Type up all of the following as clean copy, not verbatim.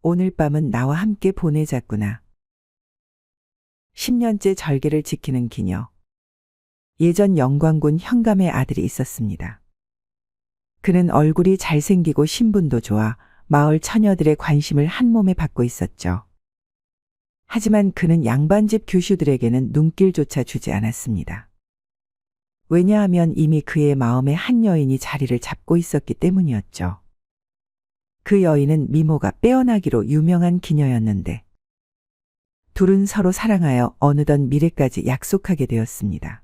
오늘 밤은 나와 함께 보내자꾸나. 10년째 절개를 지키는 기녀. 예전 영광군 현감의 아들이 있었습니다. 그는 얼굴이 잘생기고 신분도 좋아 마을 처녀들의 관심을 한 몸에 받고 있었죠. 하지만 그는 양반집 교슈들에게는 눈길조차 주지 않았습니다. 왜냐하면 이미 그의 마음에 한 여인이 자리를 잡고 있었기 때문이었죠. 그 여인은 미모가 빼어나기로 유명한 기녀였는데 둘은 서로 사랑하여 어느덧 미래까지 약속하게 되었습니다.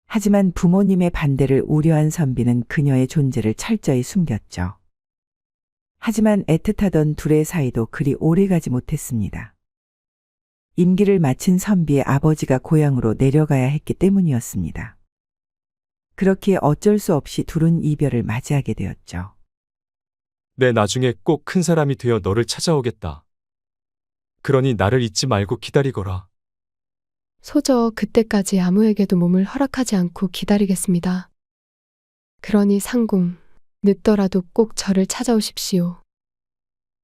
하지만 부모님의 반대를 우려한 선비는 그녀의 존재를 철저히 숨겼죠. 하지만 애틋하던 둘의 사이도 그리 오래가지 못했습니다. 임기를 마친 선비의 아버지가 고향으로 내려가야 했기 때문이었습니다. 그렇기에 어쩔 수 없이 둘은 이별을 맞이하게 되었죠. 내 나중에 꼭 큰 사람이 되어 너를 찾아오겠다. 그러니 나를 잊지 말고 기다리거라. 소저 그때까지 아무에게도 몸을 허락하지 않고 기다리겠습니다. 그러니 상궁, 늦더라도 꼭 저를 찾아오십시오.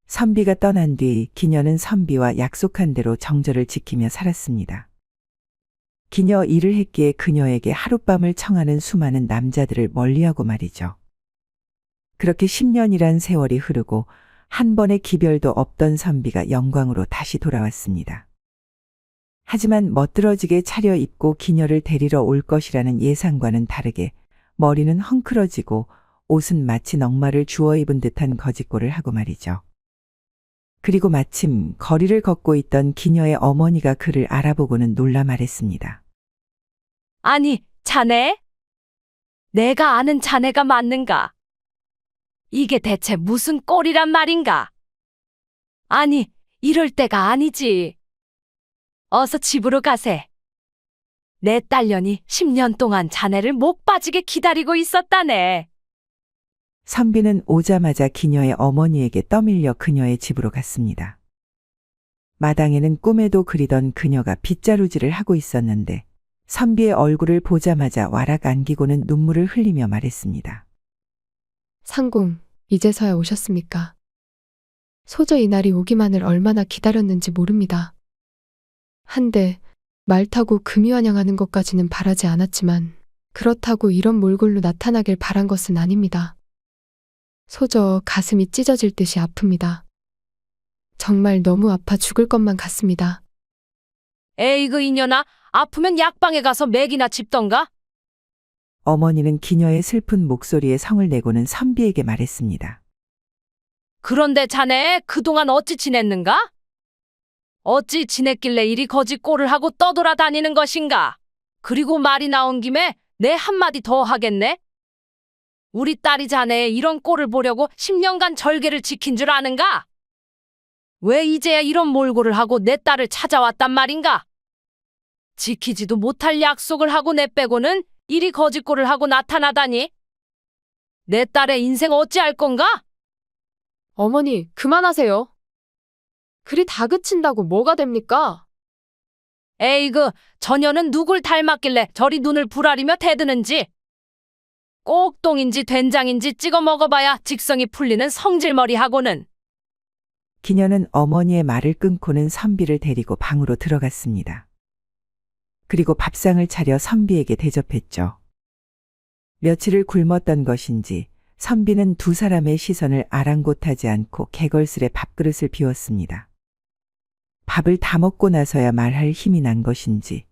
선비가 떠난 뒤 기녀는 선비와 약속한 대로 정절을 지키며 살았습니다. 기녀 일을 했기에 그녀에게 하룻밤을 청하는 수많은 남자들을 멀리하고 말이죠. 그렇게 10년이란 세월이 흐르고 한 번의 기별도 없던 선비가 영광으로 다시 돌아왔습니다. 하지만 멋들어지게 차려입고 기녀를 데리러 올 것이라는 예상과는 다르게 머리는 헝클어지고 옷은 마치 넝마를 주워 입은 듯한 거짓골을 하고 말이죠. 그리고 마침 거리를 걷고 있던 기녀의 어머니가 그를 알아보고는 놀라 말했습니다. 아니, 자네? 내가 아는 자네가 맞는가? 이게 대체 무슨 꼴이란 말인가? 아니, 이럴 때가 아니지. 어서 집으로 가세. 내 딸년이 10년 동안 자네를 목 빠지게 기다리고 있었다네. 선비는 오자마자 기녀의 어머니에게 떠밀려 그녀의 집으로 갔습니다. 마당에는 꿈에도 그리던 그녀가 빗자루질을 하고 있었는데 선비의 얼굴을 보자마자 와락 안기고는 눈물을 흘리며 말했습니다. 상궁, 이제서야 오셨습니까? 소저 이날이 오기만을 얼마나 기다렸는지 모릅니다. 한데 말 타고 금이환영하는 것까지는 바라지 않았지만 그렇다고 이런 몰골로 나타나길 바란 것은 아닙니다. 소저 가슴이 찢어질 듯이 아픕니다. 정말 너무 아파 죽을 것만 같습니다. 에이그 이년아, 아프면 약방에 가서 맥이나 짚던가? 어머니는 기녀의 슬픈 목소리에 성을 내고는 선비에게 말했습니다. 그런데 자네 그동안 어찌 지냈는가? 어찌 지냈길래 이리 거지 꼴을 하고 떠돌아다니는 것인가? 그리고 말이 나온 김에 내 한마디 더 하겠네? 우리 딸이 자네의 이런 꼴을 보려고 10년간 절개를 지킨 줄 아는가? 왜 이제야 이런 몰골을 하고 내 딸을 찾아왔단 말인가? 지키지도 못할 약속을 하고 내 빼고는 이리 거짓골을 하고 나타나다니? 내 딸의 인생 어찌할 건가? 어머니, 그만하세요. 그리 다그친다고 뭐가 됩니까? 에이그, 저녀는 누굴 닮았길래 저리 눈을 부라리며 대드는지. 꼭 똥인지 된장인지 찍어 먹어봐야 직성이 풀리는 성질머리하고는. 기녀는 어머니의 말을 끊고는 선비를 데리고 방으로 들어갔습니다. 그리고 밥상을 차려 선비에게 대접했죠. 며칠을 굶었던 것인지 선비는 두 사람의 시선을 아랑곳하지 않고 개걸스레 밥그릇을 비웠습니다. 밥을 다 먹고 나서야 말할 힘이 난 것인지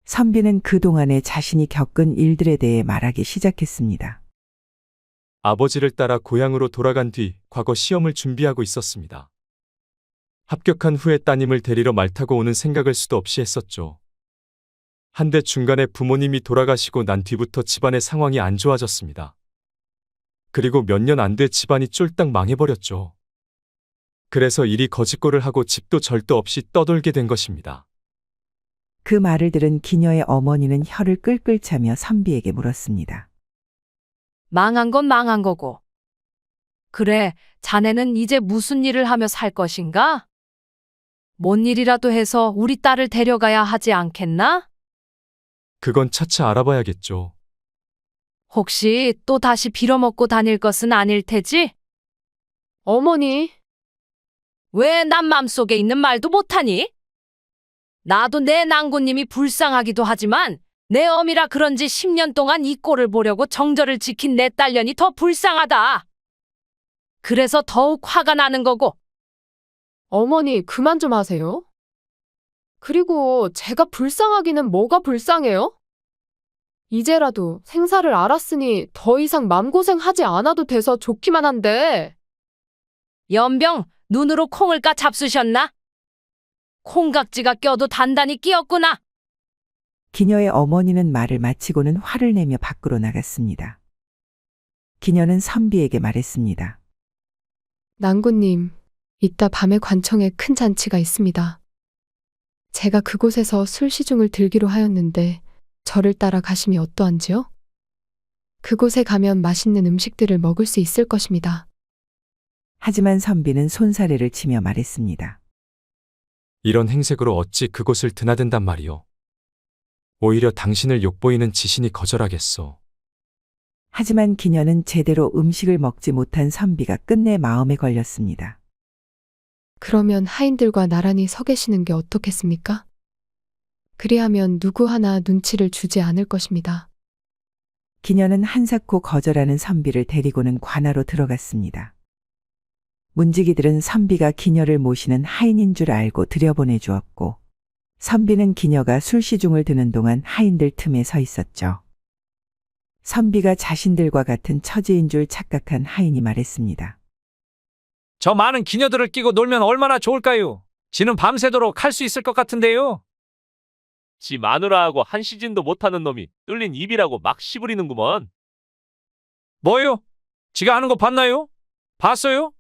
선비는 그동안에 자신이 겪은 일들에 대해 말하기 시작했습니다. 아버지를 따라 고향으로 돌아간 뒤 과거 시험을 준비하고 있었습니다. 합격한 후에 따님을 데리러 말 타고 오는 생각을 수도 없이 했었죠. 한데 중간에 부모님이 돌아가시고 난 뒤부터 집안의 상황이 안 좋아졌습니다. 그리고 몇 년 안 돼 집안이 쫄딱 망해버렸죠. 그래서 이리 거짓골을 하고 집도 절도 없이 떠돌게 된 것입니다. 그 말을 들은 기녀의 어머니는 혀를 끌끌 차며 선비에게 물었습니다. 망한 건 망한 거고. 그래, 자네는 이제 무슨 일을 하며 살 것인가? 뭔 일이라도 해서 우리 딸을 데려가야 하지 않겠나? 그건 차차 알아봐야겠죠. 혹시 또 다시 빌어먹고 다닐 것은 아닐 테지? 어머니, 왜 남 맘속에 있는 말도 못하니? 나도 내 낭구님이 불쌍하기도 하지만 내 어미라 그런지 10년 동안 이 꼴을 보려고 정절을 지킨 내 딸년이 더 불쌍하다. 그래서 더욱 화가 나는 거고. 어머니, 그만 좀 하세요. 그리고 제가 불쌍하기는 뭐가 불쌍해요? 이제라도 생사를 알았으니 더 이상 맘고생하지 않아도 돼서 좋기만 한데. 연병, 눈으로 콩을 까 잡수셨나? 콩각지가 껴도 단단히 끼었구나. 기녀의 어머니는 말을 마치고는 화를 내며 밖으로 나갔습니다. 기녀는 선비에게 말했습니다. 낭구님, 이따 밤에 관청에 큰 잔치가 있습니다. 제가 그곳에서 술시중을 들기로 하였는데 저를 따라 가심이 어떠한지요? 그곳에 가면 맛있는 음식들을 먹을 수 있을 것입니다. 하지만 선비는 손사래를 치며 말했습니다. 이런 행색으로 어찌 그곳을 드나든단 말이오. 오히려 당신을 욕보이는 지신이 거절하겠소. 하지만 기녀는 제대로 음식을 먹지 못한 선비가 끝내 마음에 걸렸습니다. 그러면 하인들과 나란히 서 계시는 게 어떻겠습니까? 그리하면 누구 하나 눈치를 주지 않을 것입니다. 기녀는 한사코 거절하는 선비를 데리고는 관하로 들어갔습니다. 문지기들은 선비가 기녀를 모시는 하인인 줄 알고 들여보내 주었고, 선비는 기녀가 술시중을 드는 동안 하인들 틈에 서 있었죠. 선비가 자신들과 같은 처지인 줄 착각한 하인이 말했습니다. 저 많은 기녀들을 끼고 놀면 얼마나 좋을까요? 지는 밤새도록 할 수 있을 것 같은데요. 지 마누라하고 한 시즌도 못하는 놈이 뚫린 입이라고 막 씨부리는구먼. 뭐요? 지가 하는 거 봤나요? 봤어요?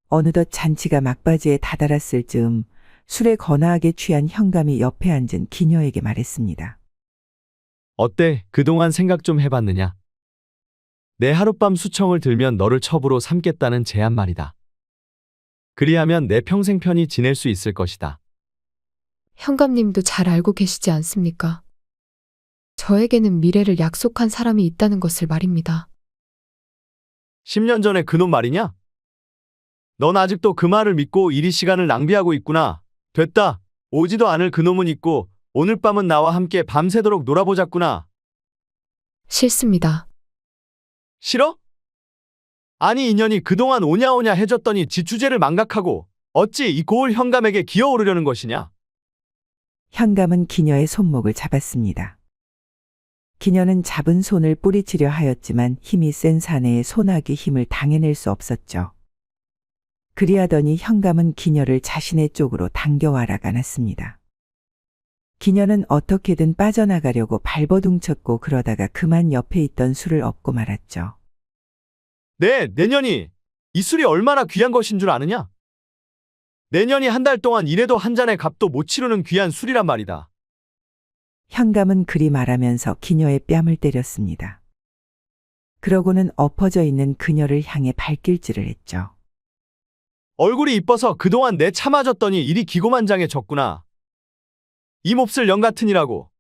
어느덧 잔치가 막바지에 다다랐을 즈음 술에 거나하게 취한 현감이 옆에 앉은 기녀에게 말했습니다. 어때? 그동안 생각 좀 해봤느냐? 내 하룻밤 수청을 들면 너를 첩으로 삼겠다는 제안 말이다. 그리하면 내 평생 편히 지낼 수 있을 것이다. 현감님도 잘 알고 계시지 않습니까? 저에게는 미래를 약속한 사람이 있다는 것을 말입니다. 10년 전에 그놈 말이냐? 넌 아직도 그 말을 믿고 이리 시간을 낭비하고 있구나. 됐다. 오지도 않을 그놈은 있고 오늘 밤은 나와 함께 밤새도록 놀아보자꾸나. 싫습니다. 싫어? 아니 인연이 그동안 오냐오냐 해줬더니 지주제를 망각하고 어찌 이 고을 현감에게 기어오르려는 것이냐? 현감은 기녀의 손목을 잡았습니다. 기녀는 잡은 손을 뿌리치려 하였지만 힘이 센 사내의 손아귀 힘을 당해낼 수 없었죠. 그리하더니 현감은 기녀를 자신의 쪽으로 당겨와라 가놨습니다. 기녀는 어떻게든 빠져나가려고 발버둥쳤고 그러다가 그만 옆에 있던 술을 엎고 말았죠. 내년이 이 술이 얼마나 귀한 것인 줄 아느냐? 내년이 한 달 동안 일해도 한 잔의 값도 못 치르는 귀한 술이란 말이다. 현감은 그리 말하면서 기녀의 뺨을 때렸습니다. 그러고는 엎어져 있는 그녀를 향해 발길질을 했죠. 얼굴이 이뻐서 그동안 내 참아줬더니 이리 기고만장해졌구나. 이 몹쓸 영 같으니라고.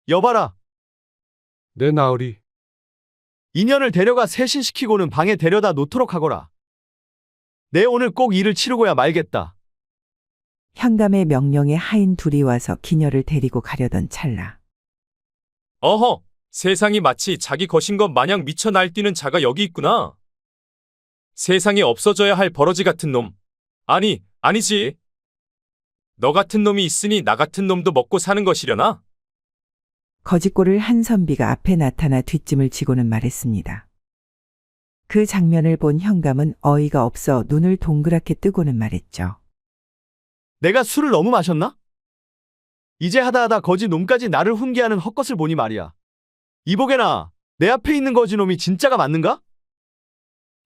여봐라. 내 나으리. 인연을 데려가 세신시키고는 방에 데려다 놓도록 하거라. 내 오늘 꼭 일을 치르고야 말겠다. 현감의 명령에 하인 둘이 와서 기녀를 데리고 가려던 찰나. 어허, 세상이 마치 자기 것인 것 마냥 미쳐 날뛰는 자가 여기 있구나. 세상에 없어져야 할 버러지 같은 놈. 아니지. 너 같은 놈이 있으니 나 같은 놈도 먹고 사는 것이려나? 거짓골을 한 선비가 앞에 나타나 뒷짐을 지고는 말했습니다. 그 장면을 본 현감은 어이가 없어 눈을 동그랗게 뜨고는 말했죠. 내가 술을 너무 마셨나? 이제 하다하다 거지 놈까지 나를 훈계하는 헛것을 보니 말이야. 이보게나 내 앞에 있는 거지 놈이 진짜가 맞는가?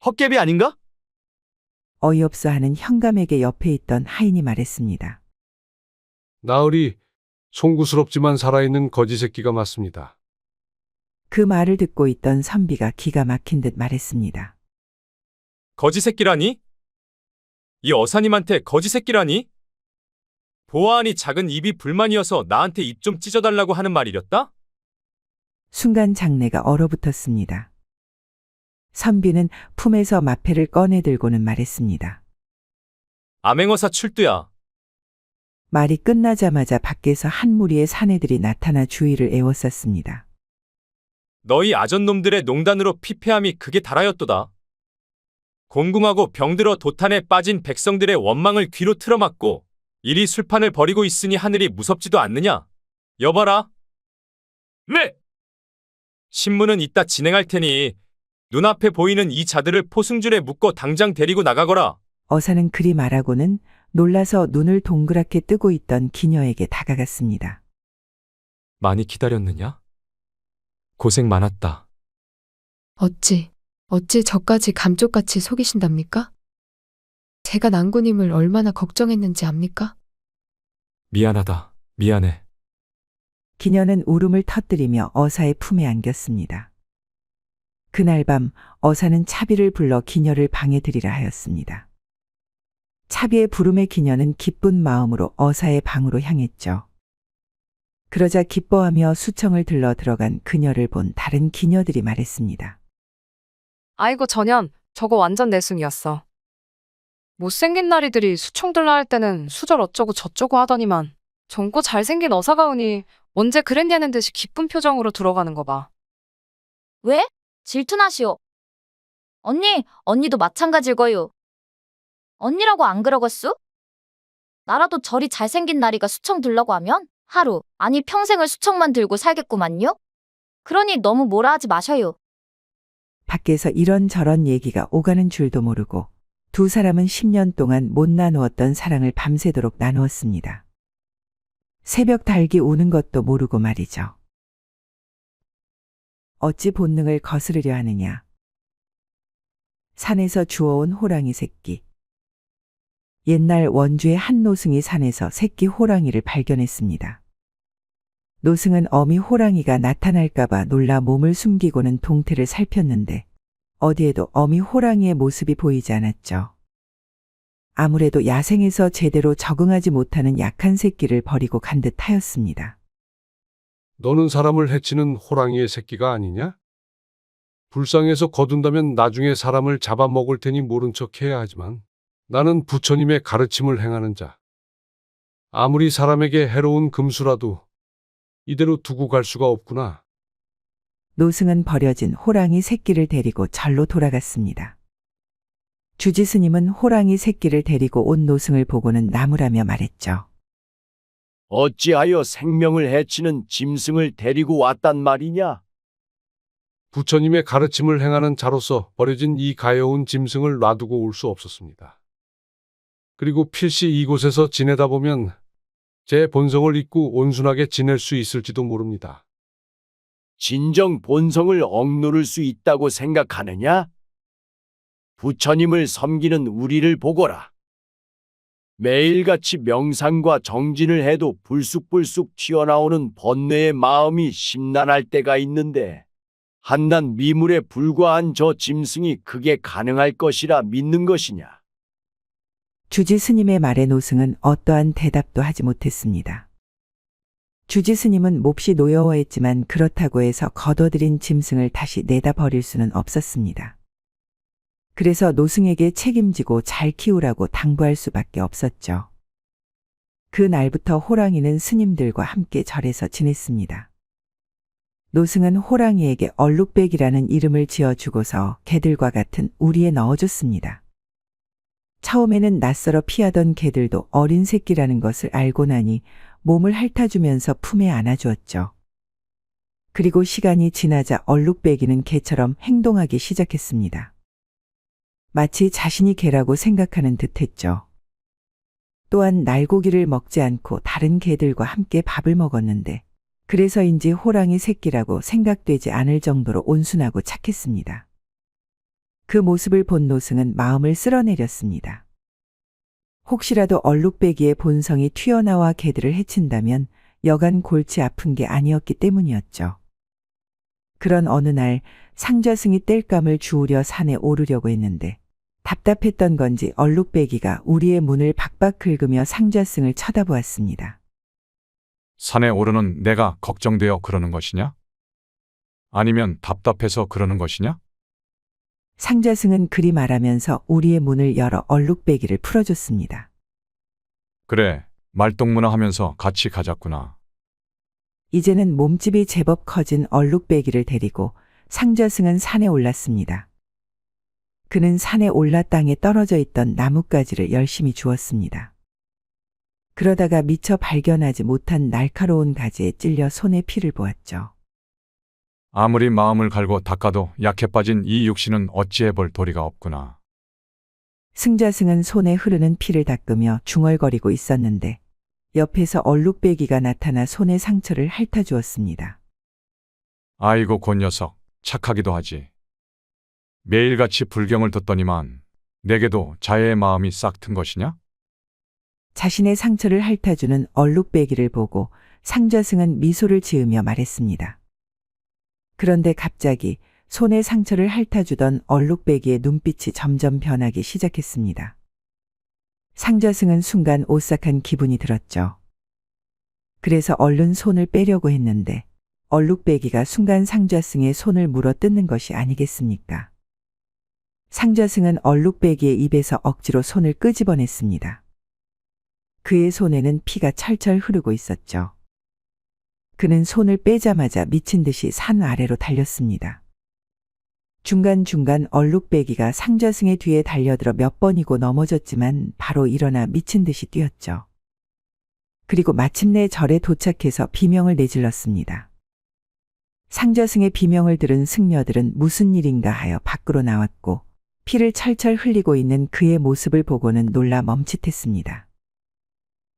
헛개비 아닌가? 어이없어 하는 현감에게 옆에 있던 하인이 말했습니다. 나으리, 송구스럽지만 살아있는 거지 새끼가 맞습니다. 그 말을 듣고 있던 선비가 기가 막힌 듯 말했습니다. 거지 새끼라니? 이 어사님한테 거지 새끼라니? 보아하니 작은 입이 불만이어서 나한테 입 좀 찢어달라고 하는 말이렸다? 순간 장내가 얼어붙었습니다. 선비는 품에서 마패를 꺼내 들고는 말했습니다. 암행어사 출두야. 말이 끝나자마자 밖에서 한 무리의 사내들이 나타나 주의를 에워쌌습니다. 너희 아전놈들의 농단으로 피폐함이 극에 달하였도다. 공궁하고 병들어 도탄에 빠진 백성들의 원망을 귀로 틀어막고 이리 술판을 벌이고 있으니 하늘이 무섭지도 않느냐? 여봐라. 네! 신문은 이따 진행할 테니 눈앞에 보이는 이 자들을 포승줄에 묶어 당장 데리고 나가거라. 어사는 그리 말하고는 놀라서 눈을 동그랗게 뜨고 있던 기녀에게 다가갔습니다. 많이 기다렸느냐? 고생 많았다. 어찌 저까지 감쪽같이 속이신답니까? 제가 난구님을 얼마나 걱정했는지 압니까? 미안하다. 미안해. 기녀는 울음을 터뜨리며 어사의 품에 안겼습니다. 그날 밤 어사는 차비를 불러 기녀를 방에 들이라 하였습니다. 차비의 부름에 기녀는 기쁜 마음으로 어사의 방으로 향했죠. 그러자 기뻐하며 수청을 들러 들어간 그녀를 본 다른 기녀들이 말했습니다. 아이고 전현, 저거 완전 내숭이었어. 못생긴 나리들이 수청 들라 할 때는 수절 어쩌고 저쩌고 하더니만 젊고 잘생긴 어사가오니 언제 그랬냐는 듯이 기쁜 표정으로 들어가는 거 봐. 왜? 질투나시오. 언니도 마찬가지일 거요. 언니라고 안 그러겠수? 나라도 저리 잘생긴 나리가 수청 들라고 하면 하루, 아니 평생을 수청만 들고 살겠구만요? 그러니 너무 뭐라 하지 마셔요. 밖에서 이런저런 얘기가 오가는 줄도 모르고 두 사람은 10년 동안 못 나누었던 사랑을 밤새도록 나누었습니다. 새벽 닭이 우는 것도 모르고 말이죠. 어찌 본능을 거스르려 하느냐. 산에서 주워온 호랑이 새끼. 옛날 원주의 한 노승이 산에서 새끼 호랑이를 발견했습니다. 노승은 어미 호랑이가 나타날까봐 놀라 몸을 숨기고는 동태를 살폈는데 어디에도 어미 호랑이의 모습이 보이지 않았죠. 아무래도 야생에서 제대로 적응하지 못하는 약한 새끼를 버리고 간 듯하였습니다. 너는 사람을 해치는 호랑이의 새끼가 아니냐? 불쌍해서 거둔다면 나중에 사람을 잡아먹을 테니 모른 척 해야 하지만 나는 부처님의 가르침을 행하는 자. 아무리 사람에게 해로운 금수라도 이대로 두고 갈 수가 없구나. 노승은 버려진 호랑이 새끼를 데리고 절로 돌아갔습니다. 주지스님은 호랑이 새끼를 데리고 온 노승을 보고는 나무라며 말했죠. 어찌하여 생명을 해치는 짐승을 데리고 왔단 말이냐? 부처님의 가르침을 행하는 자로서 버려진 이 가여운 짐승을 놔두고 올 수 없었습니다. 그리고 필시 이곳에서 지내다 보면 제 본성을 잊고 온순하게 지낼 수 있을지도 모릅니다. 진정 본성을 억누를 수 있다고 생각하느냐? 부처님을 섬기는 우리를 보거라. 매일같이 명상과 정진을 해도 불쑥불쑥 튀어나오는 번뇌의 마음이 심란할 때가 있는데 한낱 미물에 불과한 저 짐승이 그게 가능할 것이라 믿는 것이냐? 주지스님의 말에 노승은 어떠한 대답도 하지 못했습니다. 주지스님은 몹시 노여워했지만 그렇다고 해서 거둬들인 짐승을 다시 내다 버릴 수는 없었습니다. 그래서 노승에게 책임지고 잘 키우라고 당부할 수밖에 없었죠. 그 날부터 호랑이는 스님들과 함께 절에서 지냈습니다. 노승은 호랑이에게 얼룩백이라는 이름을 지어주고서 개들과 같은 우리에 넣어줬습니다. 처음에는 낯설어 피하던 개들도 어린 새끼라는 것을 알고 나니 몸을 핥아주면서 품에 안아주었죠. 그리고 시간이 지나자 얼룩배기는 개처럼 행동하기 시작했습니다. 마치 자신이 개라고 생각하는 듯했죠. 또한 날고기를 먹지 않고 다른 개들과 함께 밥을 먹었는데 그래서인지 호랑이 새끼라고 생각되지 않을 정도로 온순하고 착했습니다. 그 모습을 본 노승은 마음을 쓸어내렸습니다. 혹시라도 얼룩배기의 본성이 튀어나와 개들을 해친다면 여간 골치 아픈 게 아니었기 때문이었죠. 그런 어느 날 상좌승이 땔감을 주우려 산에 오르려고 했는데 답답했던 건지 얼룩배기가 우리의 문을 박박 긁으며 상좌승을 쳐다보았습니다. 산에 오르는 내가 걱정되어 그러는 것이냐? 아니면 답답해서 그러는 것이냐? 상좌승은 그리 말하면서 우리의 문을 열어 얼룩배기를 풀어줬습니다. 그래, 말동무나 하면서 같이 가자꾸나. 이제는 몸집이 제법 커진 얼룩배기를 데리고 상좌승은 산에 올랐습니다. 그는 산에 올라 땅에 떨어져 있던 나뭇가지를 열심히 주웠습니다. 그러다가 미처 발견하지 못한 날카로운 가지에 찔려 손에 피를 보았죠. 아무리 마음을 갈고 닦아도 약해 빠진 이 육신은 어찌해 볼 도리가 없구나. 승자승은 손에 흐르는 피를 닦으며 중얼거리고 있었는데 옆에서 얼룩배기가 나타나 손의 상처를 핥아주었습니다. 아이고 곧 녀석, 착하기도 하지. 매일같이 불경을 듣더니만 내게도 자애의 마음이 싹 튼 것이냐? 자신의 상처를 핥아주는 얼룩배기를 보고 상좌승은 미소를 지으며 말했습니다. 그런데 갑자기 손에 상처를 핥아주던 얼룩배기의 눈빛이 점점 변하기 시작했습니다. 상좌승은 순간 오싹한 기분이 들었죠. 그래서 얼른 손을 빼려고 했는데 얼룩배기가 순간 상좌승의 손을 물어 뜯는 것이 아니겠습니까? 상좌승은 얼룩배기의 입에서 억지로 손을 끄집어냈습니다. 그의 손에는 피가 철철 흐르고 있었죠. 그는 손을 빼자마자 미친 듯이 산 아래로 달렸습니다. 중간중간 얼룩배기가 상좌승의 뒤에 달려들어 몇 번이고 넘어졌지만 바로 일어나 미친 듯이 뛰었죠. 그리고 마침내 절에 도착해서 비명을 내질렀습니다. 상좌승의 비명을 들은 승려들은 무슨 일인가 하여 밖으로 나왔고 피를 철철 흘리고 있는 그의 모습을 보고는 놀라 멈칫했습니다.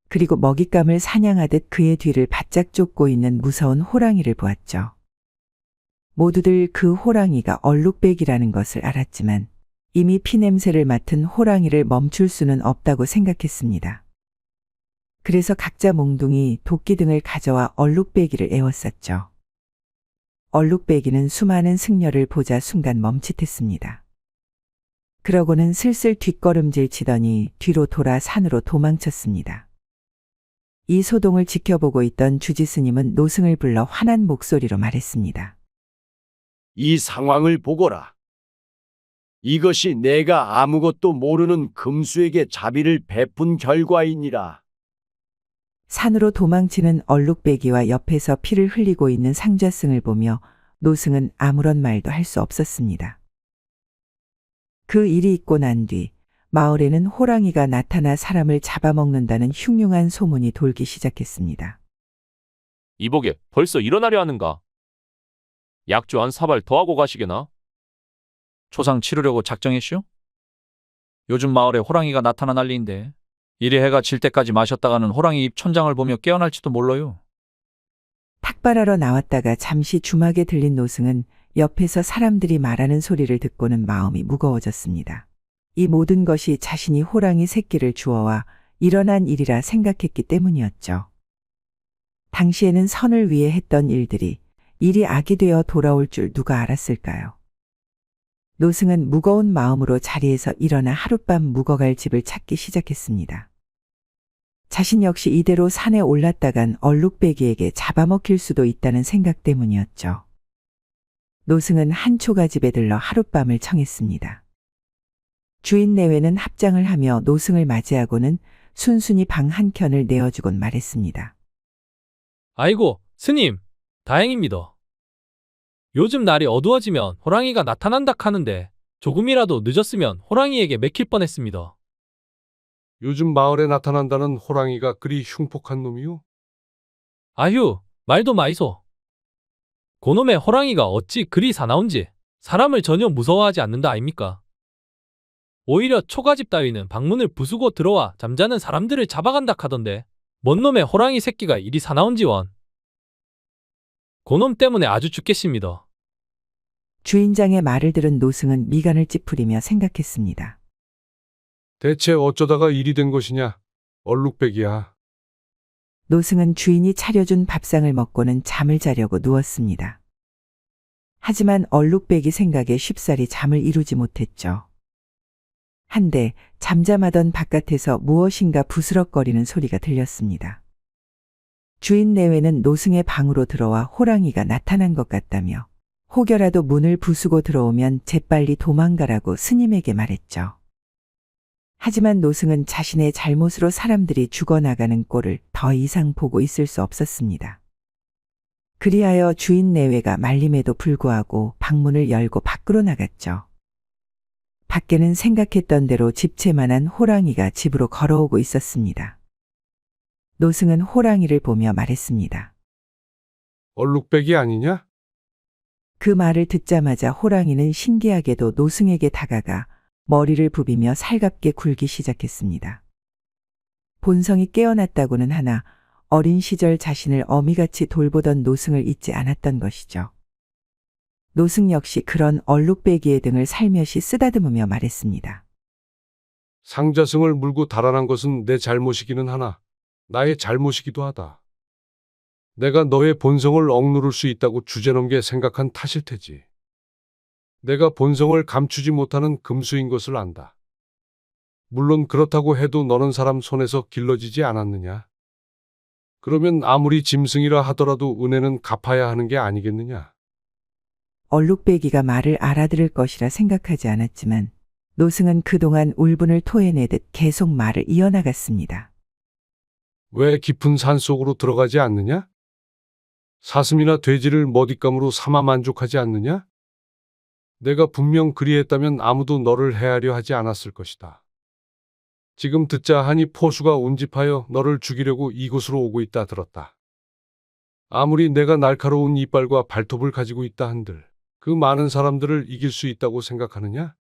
그리고 먹잇감을 사냥하듯 그의 뒤를 바짝 쫓고 있는 무서운 호랑이를 보았죠. 모두들 그 호랑이가 얼룩배기라는 것을 알았지만 이미 피냄새를 맡은 호랑이를 멈출 수는 없다고 생각했습니다. 그래서 각자 몽둥이, 도끼 등을 가져와 얼룩배기를 에워쌌죠. 얼룩배기는 수많은 승려를 보자 순간 멈칫했습니다. 그러고는 슬슬 뒷걸음질 치더니 뒤로 돌아 산으로 도망쳤습니다. 이 소동을 지켜보고 있던 주지스님은 노승을 불러 환한 목소리로 말했습니다. 이 상황을 보거라. 이것이 내가 아무것도 모르는 금수에게 자비를 베푼 결과이니라. 산으로 도망치는 얼룩배기와 옆에서 피를 흘리고 있는 상좌승을 보며 노승은 아무런 말도 할 수 없었습니다. 그 일이 있고 난 뒤 마을에는 호랑이가 나타나 사람을 잡아먹는다는 흉흉한 소문이 돌기 시작했습니다. 이보게 벌써 일어나려 하는가? 약주 한 사발 더하고 가시게나? 초상 치르려고 작정했슈? 요즘 마을에 호랑이가 나타나 난리인데 이리 해가 질 때까지 마셨다가는 호랑이 입 천장을 보며 깨어날지도 몰라요. 탁발하러 나왔다가 잠시 주막에 들린 노승은 옆에서 사람들이 말하는 소리를 듣고는 마음이 무거워졌습니다. 이 모든 것이 자신이 호랑이 새끼를 주워와 일어난 일이라 생각했기 때문이었죠. 당시에는 선을 위해 했던 일들이 일이 악이 되어 돌아올 줄 누가 알았을까요? 노승은 무거운 마음으로 자리에서 일어나 하룻밤 묵어갈 집을 찾기 시작했습니다. 자신 역시 이대로 산에 올랐다간 얼룩배기에게 잡아먹힐 수도 있다는 생각 때문이었죠. 노승은 한 초가집에 들러 하룻밤을 청했습니다. 주인 내외는 합장을 하며 노승을 맞이하고는 순순히 방 한 켠을 내어주곤 말했습니다. 아이고, 스님, 다행입니다. 요즘 날이 어두워지면 호랑이가 나타난다 하는데 조금이라도 늦었으면 호랑이에게 맥힐 뻔했습니다. 요즘 마을에 나타난다는 호랑이가 그리 흉폭한 놈이요? 아휴, 말도 마이소. 고놈의 호랑이가 어찌 그리 사나운지 사람을 전혀 무서워하지 않는다 아닙니까? 오히려 초가집 따위는 방문을 부수고 들어와 잠자는 사람들을 잡아간다 하던데 뭔 놈의 호랑이 새끼가 이리 사나운지 원. 고놈 때문에 아주 죽겠습니다. 주인장의 말을 들은 노승은 미간을 찌푸리며 생각했습니다. 대체 어쩌다가 일이 된 것이냐? 얼룩배기야. 노승은 주인이 차려준 밥상을 먹고는 잠을 자려고 누웠습니다. 하지만 얼룩배기 생각에 쉽사리 잠을 이루지 못했죠. 한데 잠잠하던 바깥에서 무엇인가 부스럭거리는 소리가 들렸습니다. 주인 내외는 노승의 방으로 들어와 호랑이가 나타난 것 같다며 혹여라도 문을 부수고 들어오면 재빨리 도망가라고 스님에게 말했죠. 하지만 노승은 자신의 잘못으로 사람들이 죽어나가는 꼴을 더 이상 보고 있을 수 없었습니다. 그리하여 주인 내외가 말림에도 불구하고 방문을 열고 밖으로 나갔죠. 밖에는 생각했던 대로 집채만한 호랑이가 집으로 걸어오고 있었습니다. 노승은 호랑이를 보며 말했습니다. 얼룩배기 아니냐? 그 말을 듣자마자 호랑이는 신기하게도 노승에게 다가가 머리를 부비며 살갑게 굴기 시작했습니다. 본성이 깨어났다고는 하나 어린 시절 자신을 어미같이 돌보던 노승을 잊지 않았던 것이죠. 노승 역시 그런 얼룩배기의 등을 살며시 쓰다듬으며 말했습니다. 상자승을 물고 달아난 것은 내 잘못이기는 하나 나의 잘못이기도 하다. 내가 너의 본성을 억누를 수 있다고 주제넘게 생각한 탓일 테지. 내가 본성을 감추지 못하는 금수인 것을 안다. 물론 그렇다고 해도 너는 사람 손에서 길러지지 않았느냐? 그러면 아무리 짐승이라 하더라도 은혜는 갚아야 하는 게 아니겠느냐? 얼룩배기가 말을 알아들을 것이라 생각하지 않았지만 노승은 그동안 울분을 토해내듯 계속 말을 이어나갔습니다. 왜 깊은 산속으로 들어가지 않느냐? 사슴이나 돼지를 먹잇감으로 삼아 만족하지 않느냐? 내가 분명 그리했다면 아무도 너를 해하려 하지 않았을 것이다. 지금 듣자 하니 포수가 운집하여 너를 죽이려고 이곳으로 오고 있다 들었다. 아무리 내가 날카로운 이빨과 발톱을 가지고 있다 한들 그 많은 사람들을 이길 수 있다고 생각하느냐?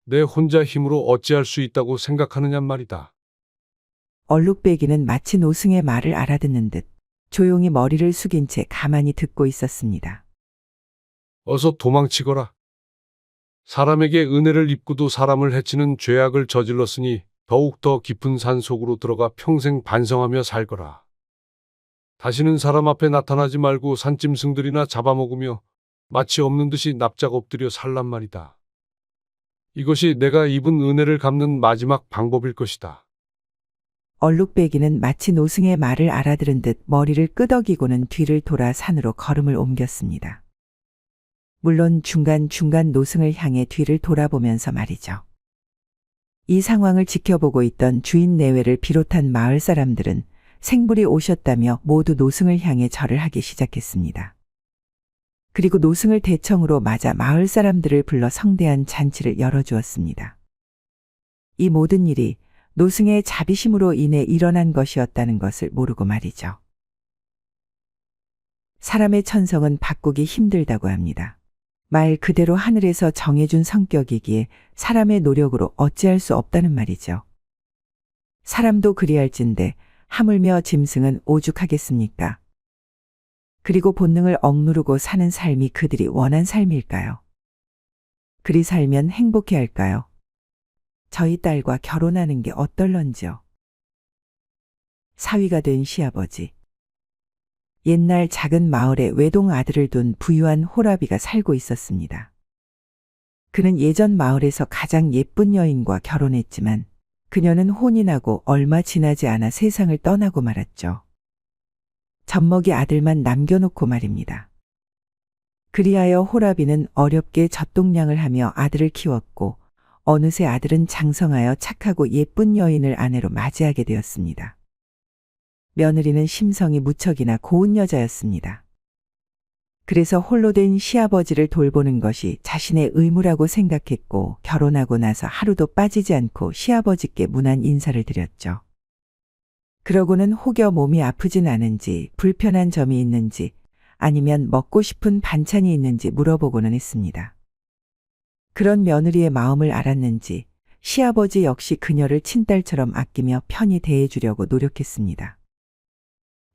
내 혼자 힘으로 어찌할 수 있다고 생각하느냐 말이다. 얼룩배기는 마치 노승의 말을 알아듣는 듯 조용히 머리를 숙인 채 가만히 듣고 있었습니다. 어서 도망치거라. 사람에게 은혜를 입고도 사람을 해치는 죄악을 저질렀으니 더욱 더 깊은 산 속으로 들어가 평생 반성하며 살거라. 다시는 사람 앞에 나타나지 말고 산짐승들이나 잡아먹으며 마치 없는 듯이 납작 엎드려 살란 말이다. 이것이 내가 입은 은혜를 갚는 마지막 방법일 것이다. 얼룩배기는 마치 노승의 말을 알아들은 듯 머리를 끄덕이고는 뒤를 돌아 산으로 걸음을 옮겼습니다. 물론 중간중간 노승을 향해 뒤를 돌아보면서 말이죠. 이 상황을 지켜보고 있던 주인 내외를 비롯한 마을 사람들은 생불이 오셨다며 모두 노승을 향해 절을 하기 시작했습니다. 그리고 노승을 대청으로 맞아 마을 사람들을 불러 성대한 잔치를 열어주었습니다. 이 모든 일이 노승의 자비심으로 인해 일어난 것이었다는 것을 모르고 말이죠. 사람의 천성은 바꾸기 힘들다고 합니다. 말 그대로 하늘에서 정해준 성격이기에 사람의 노력으로 어찌할 수 없다는 말이죠. 사람도 그리할진데 하물며 짐승은 오죽하겠습니까? 그리고 본능을 억누르고 사는 삶이 그들이 원한 삶일까요? 그리 살면 행복해할까요? 저희 딸과 결혼하는 게 어떨런지요? 사위가 된 시아버지. 옛날 작은 마을에 외동 아들을 둔 부유한 호라비가 살고 있었습니다. 그는 예전 마을에서 가장 예쁜 여인과 결혼했지만 그녀는 혼이 나고 얼마 지나지 않아 세상을 떠나고 말았죠. 젖먹이 아들만 남겨놓고 말입니다. 그리하여 호라비는 어렵게 젖동량을 하며 아들을 키웠고 어느새 아들은 장성하여 착하고 예쁜 여인을 아내로 맞이하게 되었습니다. 며느리는 심성이 무척이나 고운 여자였습니다. 그래서 홀로 된 시아버지를 돌보는 것이 자신의 의무라고 생각했고 결혼하고 나서 하루도 빠지지 않고 시아버지께 문안 인사를 드렸죠. 그러고는 혹여 몸이 아프진 않은지 불편한 점이 있는지 아니면 먹고 싶은 반찬이 있는지 물어보고는 했습니다. 그런 며느리의 마음을 알았는지 시아버지 역시 그녀를 친딸처럼 아끼며 편히 대해주려고 노력했습니다.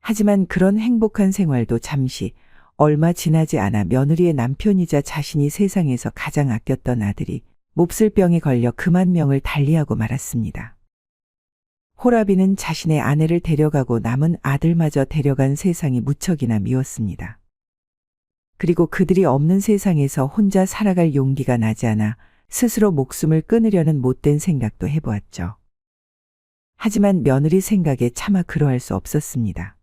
하지만 그런 행복한 생활도 잠시 얼마 지나지 않아 며느리의 남편이자 자신이 세상에서 가장 아꼈던 아들이 몹쓸 병에 걸려 그만 명을 달리하고 말았습니다. 호라비는 자신의 아내를 데려가고 남은 아들마저 데려간 세상이 무척이나 미웠습니다. 그리고 그들이 없는 세상에서 혼자 살아갈 용기가 나지 않아 스스로 목숨을 끊으려는 못된 생각도 해보았죠. 하지만 며느리 생각에 차마 그러할 수 없었습니다.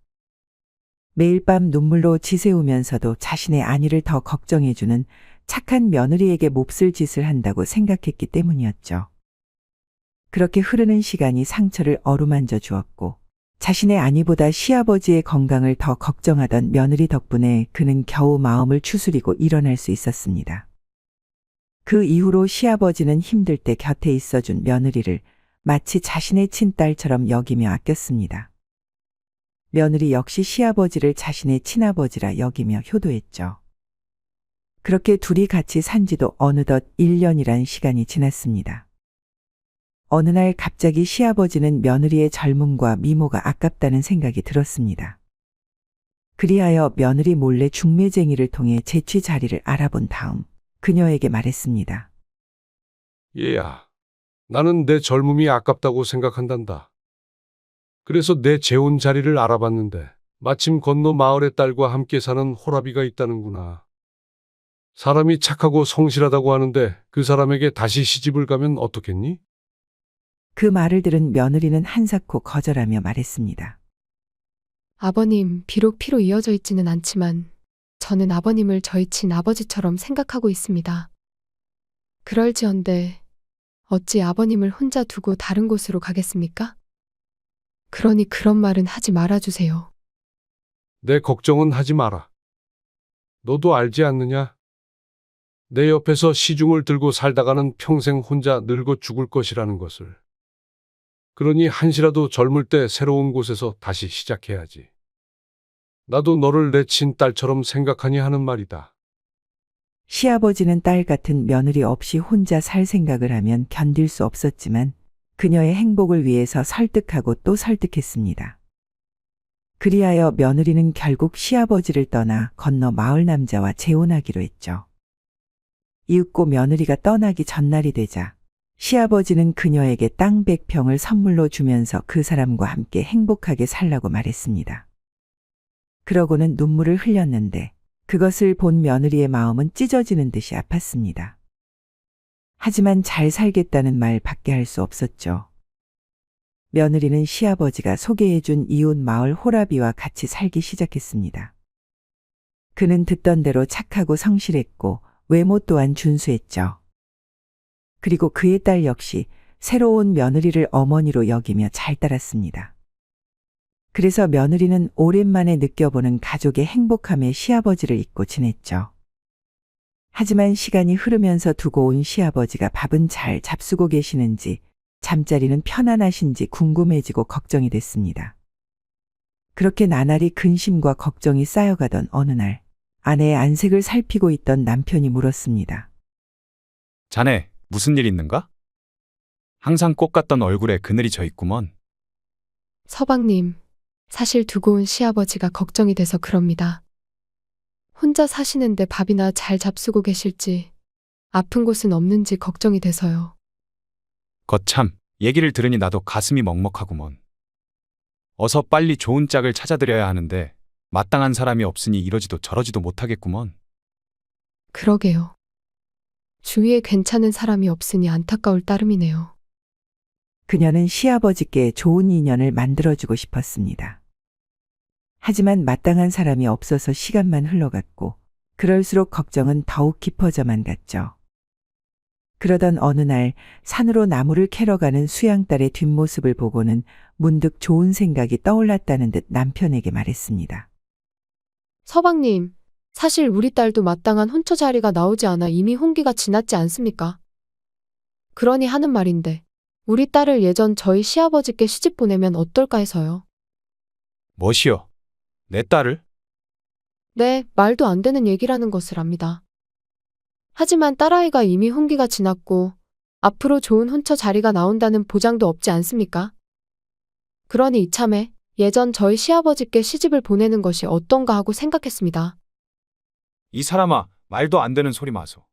매일 밤 눈물로 지새우면서도 자신의 안위를 더 걱정해주는 착한 며느리에게 몹쓸 짓을 한다고 생각했기 때문이었죠. 그렇게 흐르는 시간이 상처를 어루만져 주었고 자신의 아니보다 시아버지의 건강을 더 걱정하던 며느리 덕분에 그는 겨우 마음을 추스리고 일어날 수 있었습니다. 그 이후로 시아버지는 힘들 때 곁에 있어준 며느리를 마치 자신의 친딸처럼 여기며 아꼈습니다. 며느리 역시 시아버지를 자신의 친아버지라 여기며 효도했죠. 그렇게 둘이 같이 산 지도 어느덧 1년이란 시간이 지났습니다. 어느 날 갑자기 시아버지는 며느리의 젊음과 미모가 아깝다는 생각이 들었습니다. 그리하여 며느리 몰래 중매쟁이를 통해 재취 자리를 알아본 다음 그녀에게 말했습니다. 얘야, 나는 내 젊음이 아깝다고 생각한단다. 그래서 내 재혼 자리를 알아봤는데 마침 건너 마을의 딸과 함께 사는 호라비가 있다는구나. 사람이 착하고 성실하다고 하는데 그 사람에게 다시 시집을 가면 어떻겠니? 그 말을 들은 며느리는 한사코 거절하며 말했습니다. 아버님, 비록 피로 이어져 있지는 않지만 저는 아버님을 저희 친아버지처럼 생각하고 있습니다. 그럴지언데 어찌 아버님을 혼자 두고 다른 곳으로 가겠습니까? 그러니 그런 말은 하지 말아주세요. 내 걱정은 하지 마라. 너도 알지 않느냐? 내 옆에서 시중을 들고 살다가는 평생 혼자 늙어 죽을 것이라는 것을. 그러니 한시라도 젊을 때 새로운 곳에서 다시 시작해야지. 나도 너를 내 친딸처럼 생각하니 하는 말이다. 시아버지는 딸 같은 며느리 없이 혼자 살 생각을 하면 견딜 수 없었지만 그녀의 행복을 위해서 설득하고 또 설득했습니다. 그리하여 며느리는 결국 시아버지를 떠나 건너 마을 남자와 재혼하기로 했죠. 이윽고 며느리가 떠나기 전날이 되자 시아버지는 그녀에게 땅 100평을 선물로 주면서 그 사람과 함께 행복하게 살라고 말했습니다. 그러고는 눈물을 흘렸는데 그것을 본 며느리의 마음은 찢어지는 듯이 아팠습니다. 하지만 잘 살겠다는 말밖에 할 수 없었죠. 며느리는 시아버지가 소개해준 이웃 마을 호라비와 같이 살기 시작했습니다. 그는 듣던 대로 착하고 성실했고 외모 또한 준수했죠. 그리고 그의 딸 역시 새로운 며느리를 어머니로 여기며 잘 따랐습니다. 그래서 며느리는 오랜만에 느껴보는 가족의 행복함에 시아버지를 잊고 지냈죠. 하지만 시간이 흐르면서 두고 온 시아버지가 밥은 잘 잡수고 계시는지 잠자리는 편안하신지 궁금해지고 걱정이 됐습니다. 그렇게 나날이 근심과 걱정이 쌓여가던 어느 날 아내의 안색을 살피고 있던 남편이 물었습니다. 자네, 무슨 일 있는가? 항상 꽃 같던 얼굴에 그늘이 져 있구먼. 서방님, 사실 두고 온 시아버지가 걱정이 돼서 그럽니다. 혼자 사시는데 밥이나 잘 잡수고 계실지, 아픈 곳은 없는지 걱정이 돼서요. 거참, 얘기를 들으니 나도 가슴이 먹먹하구먼. 어서 빨리 좋은 짝을 찾아드려야 하는데 마땅한 사람이 없으니 이러지도 저러지도 못하겠구먼. 그러게요. 주위에 괜찮은 사람이 없으니 안타까울 따름이네요. 그녀는 시아버지께 좋은 인연을 만들어주고 싶었습니다. 하지만 마땅한 사람이 없어서 시간만 흘러갔고 그럴수록 걱정은 더욱 깊어져만 갔죠. 그러던 어느 날 산으로 나무를 캐러 가는 수양딸의 뒷모습을 보고는 문득 좋은 생각이 떠올랐다는 듯 남편에게 말했습니다. 서방님, 사실 우리 딸도 마땅한 혼처 자리가 나오지 않아 이미 혼기가 지났지 않습니까? 그러니 하는 말인데 우리 딸을 예전 저희 시아버지께 시집 보내면 어떨까 해서요. 뭐시여? 내 딸을? 네, 말도 안 되는 얘기라는 것을 압니다. 하지만 딸아이가 이미 혼기가 지났고 앞으로 좋은 혼처 자리가 나온다는 보장도 없지 않습니까? 그러니 이참에 예전 저희 시아버지께 시집을 보내는 것이 어떤가 하고 생각했습니다. 이 사람아, 말도 안 되는 소리 마소.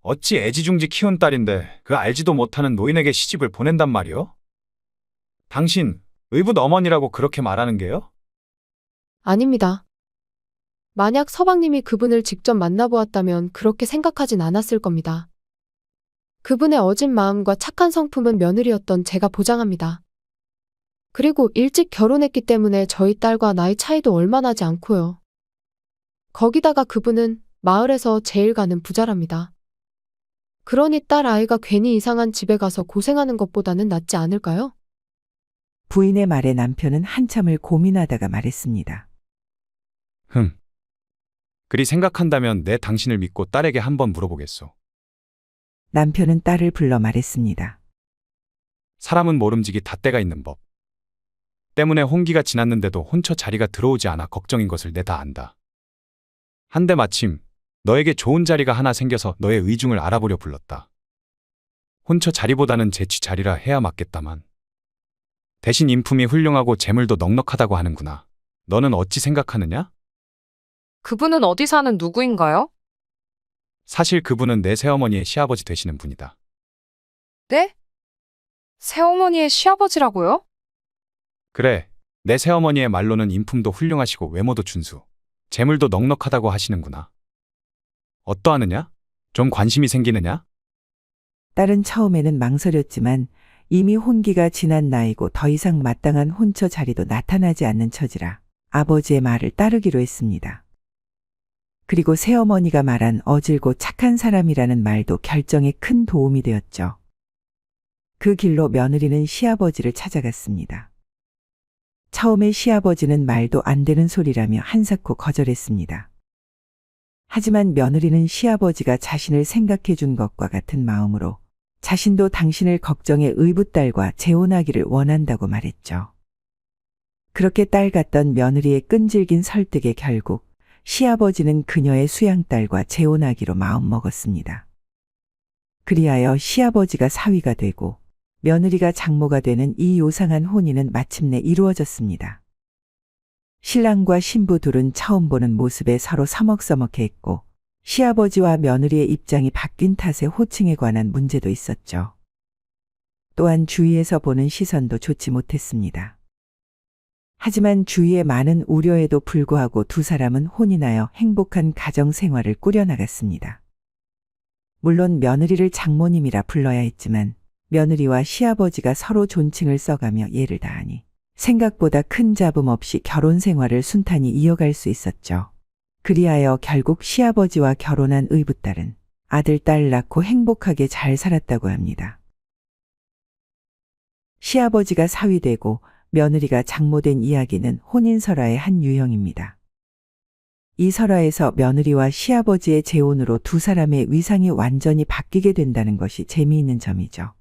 어찌 애지중지 키운 딸인데 그 알지도 못하는 노인에게 시집을 보낸단 말이오? 당신 의붓 어머니라고 그렇게 말하는 게요? 아닙니다. 만약 서방님이 그분을 직접 만나보았다면 그렇게 생각하진 않았을 겁니다. 그분의 어진 마음과 착한 성품은 며느리였던 제가 보장합니다. 그리고 일찍 결혼했기 때문에 저희 딸과 나이 차이도 얼마 나지 않고요. 거기다가 그분은 마을에서 제일 가는 부자랍니다. 그러니 딸 아이가 괜히 이상한 집에 가서 고생하는 것보다는 낫지 않을까요? 부인의 말에 남편은 한참을 고민하다가 말했습니다. 그리 생각한다면 내 당신을 믿고 딸에게 한번 물어보겠소. 남편은 딸을 불러 말했습니다. 사람은 모름지기 닷대가 있는 법. 때문에 혼기가 지났는데도 혼처 자리가 들어오지 않아 걱정인 것을 내 다 안다. 한데 마침 너에게 좋은 자리가 하나 생겨서 너의 의중을 알아보려 불렀다. 혼처 자리보다는 재취 자리라 해야 맞겠다만. 대신 인품이 훌륭하고 재물도 넉넉하다고 하는구나. 너는 어찌 생각하느냐? 그분은 어디 사는 누구인가요? 사실 그분은 내 새어머니의 시아버지 되시는 분이다. 네? 새어머니의 시아버지라고요? 그래, 내 새어머니의 말로는 인품도 훌륭하시고 외모도 준수, 재물도 넉넉하다고 하시는구나. 어떠하느냐? 좀 관심이 생기느냐? 딸은 처음에는 망설였지만 이미 혼기가 지난 나이고 더 이상 마땅한 혼처 자리도 나타나지 않는 처지라 아버지의 말을 따르기로 했습니다. 그리고 새어머니가 말한 어질고 착한 사람이라는 말도 결정에 큰 도움이 되었죠. 그 길로 며느리는 시아버지를 찾아갔습니다. 처음에 시아버지는 말도 안 되는 소리라며 한사코 거절했습니다. 하지만 며느리는 시아버지가 자신을 생각해 준 것과 같은 마음으로 자신도 당신을 걱정해 의붓딸과 재혼하기를 원한다고 말했죠. 그렇게 딸 같던 며느리의 끈질긴 설득에 결국 시아버지는 그녀의 수양딸과 재혼하기로 마음먹었습니다. 그리하여 시아버지가 사위가 되고 며느리가 장모가 되는 이 요상한 혼인은 마침내 이루어졌습니다. 신랑과 신부 둘은 처음 보는 모습에 서로 서먹서먹해했고 시아버지와 며느리의 입장이 바뀐 탓에 호칭에 관한 문제도 있었죠. 또한 주위에서 보는 시선도 좋지 못했습니다. 하지만 주위의 많은 우려에도 불구하고 두 사람은 혼인하여 행복한 가정 생활을 꾸려나갔습니다. 물론 며느리를 장모님이라 불러야 했지만 며느리와 시아버지가 서로 존칭을 써가며 예를 다하니 생각보다 큰 잡음 없이 결혼 생활을 순탄히 이어갈 수 있었죠. 그리하여 결국 시아버지와 결혼한 의붓딸은 아들, 딸 낳고 행복하게 잘 살았다고 합니다. 시아버지가 사위되고 며느리가 장모된 이야기는 혼인설화의 한 유형입니다. 이 설화에서 며느리와 시아버지의 재혼으로 두 사람의 위상이 완전히 바뀌게 된다는 것이 재미있는 점이죠.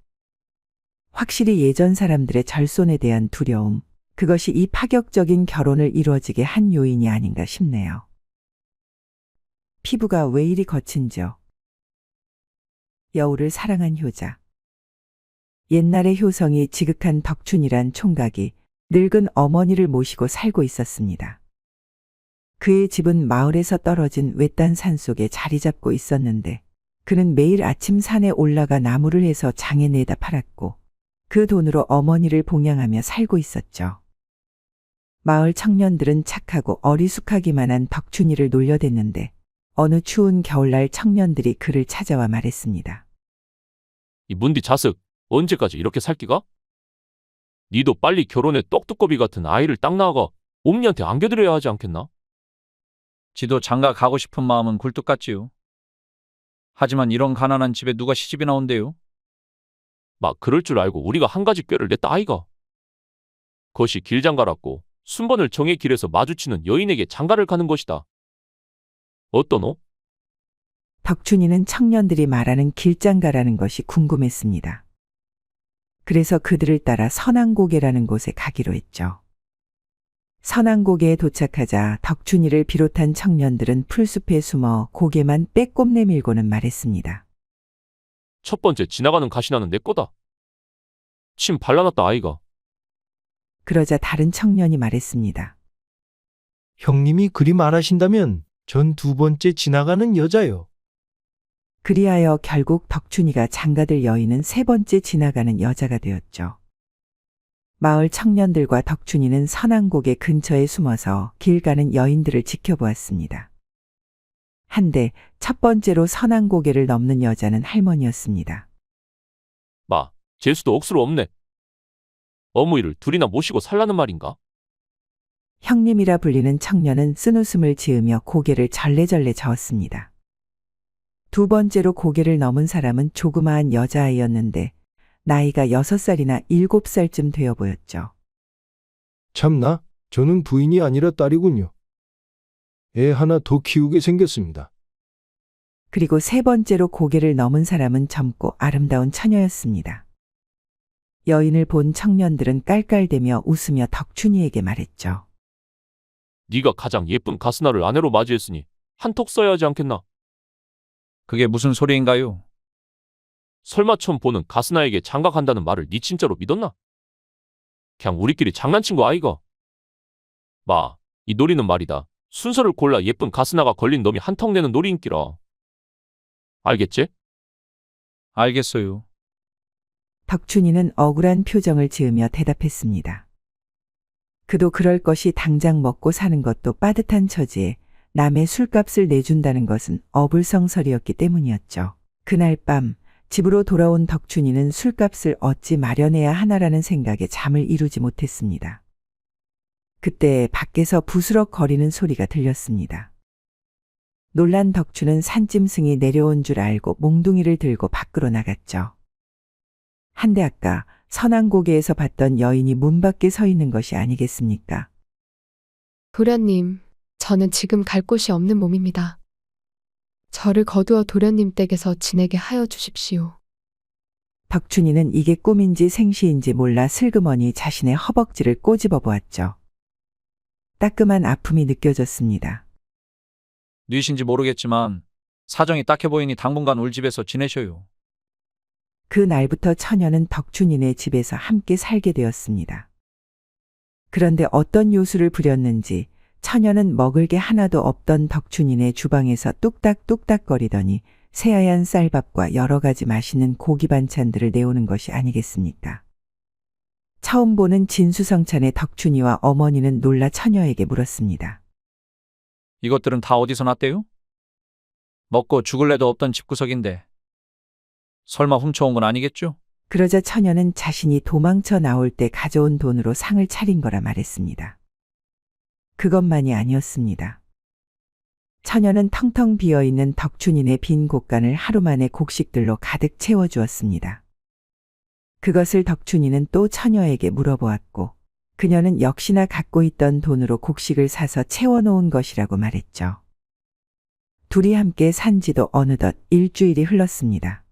확실히 예전 사람들의 절손에 대한 두려움, 그것이 이 파격적인 결혼을 이루어지게 한 요인이 아닌가 싶네요. 피부가 왜 이리 거친죠? 여우를 사랑한 효자. 옛날의 효성이 지극한 덕춘이란 총각이 늙은 어머니를 모시고 살고 있었습니다. 그의 집은 마을에서 떨어진 외딴 산 속에 자리 잡고 있었는데 그는 매일 아침 산에 올라가 나무를 해서 장에 내다 팔았고 그 돈으로 어머니를 봉양하며 살고 있었죠. 마을 청년들은 착하고 어리숙하기만 한 덕춘이를 놀려댔는데 어느 추운 겨울날 청년들이 그를 찾아와 말했습니다. 이 문디 자식, 언제까지 이렇게 살 끼가? 니도 빨리 결혼해 떡두꺼비 같은 아이를 딱 낳아가 옴니한테 안겨드려야 하지 않겠나? 지도 장가 가고 싶은 마음은 굴뚝 같지요. 하지만 이런 가난한 집에 누가 시집이 나온대요? 막 그럴 줄 알고 우리가 한 가지 꾀를 냈다 아이가. 그것이 길장가랍고 순번을 정의 길에서 마주치는 여인에게 장가를 가는 것이다. 어떠노? 덕춘이는 청년들이 말하는 길장가라는 것이 궁금했습니다. 그래서 그들을 따라 선앙고개라는 곳에 가기로 했죠. 선앙고개에 도착하자 덕춘이를 비롯한 청년들은 풀숲에 숨어 고개만 빼꼼 내밀고는 말했습니다. 첫 번째 지나가는 가시나는 내 거다. 침 발라놨다 아이가. 그러자 다른 청년이 말했습니다. 형님이 그리 말하신다면 전 두 번째 지나가는 여자요. 그리하여 결국 덕춘이가 장가들 여인은 세 번째 지나가는 여자가 되었죠. 마을 청년들과 덕춘이는 선앙고개 근처에 숨어서 길 가는 여인들을 지켜보았습니다. 한데 첫 번째로 선앙고개를 넘는 여자는 할머니였습니다. 마, 재수도 억수로 없네. 어머니를 둘이나 모시고 살라는 말인가? 형님이라 불리는 청년은 쓴웃음을 지으며 고개를 절레절레 저었습니다. 두 번째로 고개를 넘은 사람은 조그마한 여자아이였는데 나이가 6살이나 7살쯤 되어 보였죠. 참나, 저는 부인이 아니라 딸이군요. 애 하나 더 키우게 생겼습니다. 그리고 세 번째로 고개를 넘은 사람은 젊고 아름다운 처녀였습니다. 여인을 본 청년들은 깔깔대며 웃으며 덕춘이에게 말했죠. 네가 가장 예쁜 가스나를 아내로 맞이했으니 한턱 써야 하지 않겠나? 그게 무슨 소리인가요? 설마 처음 보는 가스나에게 장가간다는 말을 네 진짜로 믿었나? 그냥 우리끼리 장난친 거 아이가? 마, 이 놀이는 말이다. 순서를 골라 예쁜 가스나가 걸린 놈이 한턱 내는 놀이인기라. 알겠지? 알겠어요. 덕춘이는 억울한 표정을 지으며 대답했습니다. 그도 그럴 것이 당장 먹고 사는 것도 빠듯한 처지에 남의 술값을 내준다는 것은 어불성설이었기 때문이었죠. 그날 밤 집으로 돌아온 덕춘이는 술값을 어찌 마련해야 하나라는 생각에 잠을 이루지 못했습니다. 그때 밖에서 부스럭 거리는 소리가 들렸습니다. 놀란 덕춘은 산짐승이 내려온 줄 알고 몽둥이를 들고 밖으로 나갔죠. 한데 아까 선앙고개에서 봤던 여인이 문 밖에 서 있는 것이 아니겠습니까? 도련님, 저는 지금 갈 곳이 없는 몸입니다. 저를 거두어 도련님 댁에서 지내게 하여 주십시오. 덕춘이는 이게 꿈인지 생시인지 몰라 슬그머니 자신의 허벅지를 꼬집어 보았죠. 따끔한 아픔이 느껴졌습니다. 뉘신지 모르겠지만 사정이 딱해 보이니 당분간 울 집에서 지내셔요. 그 날부터 처녀는 덕춘이네 집에서 함께 살게 되었습니다. 그런데 어떤 요술을 부렸는지 처녀는 먹을 게 하나도 없던 덕춘이네 주방에서 뚝딱뚝딱거리더니 새하얀 쌀밥과 여러 가지 맛있는 고기 반찬들을 내오는 것이 아니겠습니까? 처음 보는 진수성찬의 덕춘이와 어머니는 놀라 처녀에게 물었습니다. 이것들은 다 어디서 났대요? 먹고 죽을래도 없던 집구석인데 설마 훔쳐온 건 아니겠죠? 그러자 처녀는 자신이 도망쳐 나올 때 가져온 돈으로 상을 차린 거라 말했습니다. 그것만이 아니었습니다. 처녀는 텅텅 비어있는 덕춘이네 빈 곳간을 하루 만에 곡식들로 가득 채워주었습니다. 그것을 덕춘이는 또 처녀에게 물어보았고 그녀는 역시나 갖고 있던 돈으로 곡식을 사서 채워놓은 것이라고 말했죠. 둘이 함께 산 지도 어느덧 일주일이 흘렀습니다.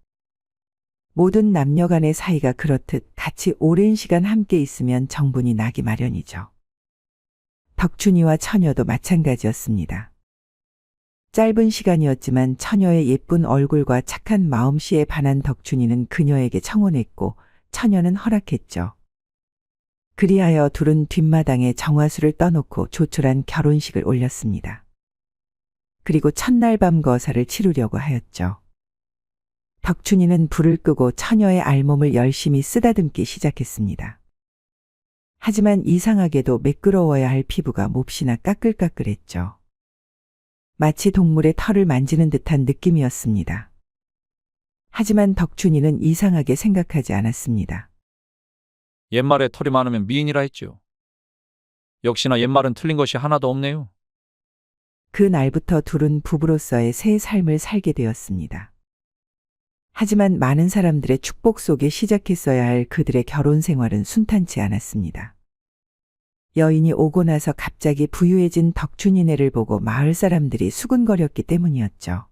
모든 남녀 간의 사이가 그렇듯 같이 오랜 시간 함께 있으면 정분이 나기 마련이죠. 덕춘이와 처녀도 마찬가지였습니다. 짧은 시간이었지만 처녀의 예쁜 얼굴과 착한 마음씨에 반한 덕춘이는 그녀에게 청혼했고 처녀는 허락했죠. 그리하여 둘은 뒷마당에 정화수를 떠놓고 조촐한 결혼식을 올렸습니다. 그리고 첫날 밤 거사를 치르려고 하였죠. 덕춘이는 불을 끄고 처녀의 알몸을 열심히 쓰다듬기 시작했습니다. 하지만 이상하게도 매끄러워야 할 피부가 몹시나 까끌까끌했죠. 마치 동물의 털을 만지는 듯한 느낌이었습니다. 하지만 덕춘이는 이상하게 생각하지 않았습니다. 옛말에 털이 많으면 미인이라 했죠. 역시나 옛말은 틀린 것이 하나도 없네요. 그 날부터 둘은 부부로서의 새 삶을 살게 되었습니다. 하지만 많은 사람들의 축복 속에 시작했어야 할 그들의 결혼 생활은 순탄치 않았습니다. 여인이 오고 나서 갑자기 부유해진 덕춘이네를 보고 마을 사람들이 수군거렸기 때문이었죠.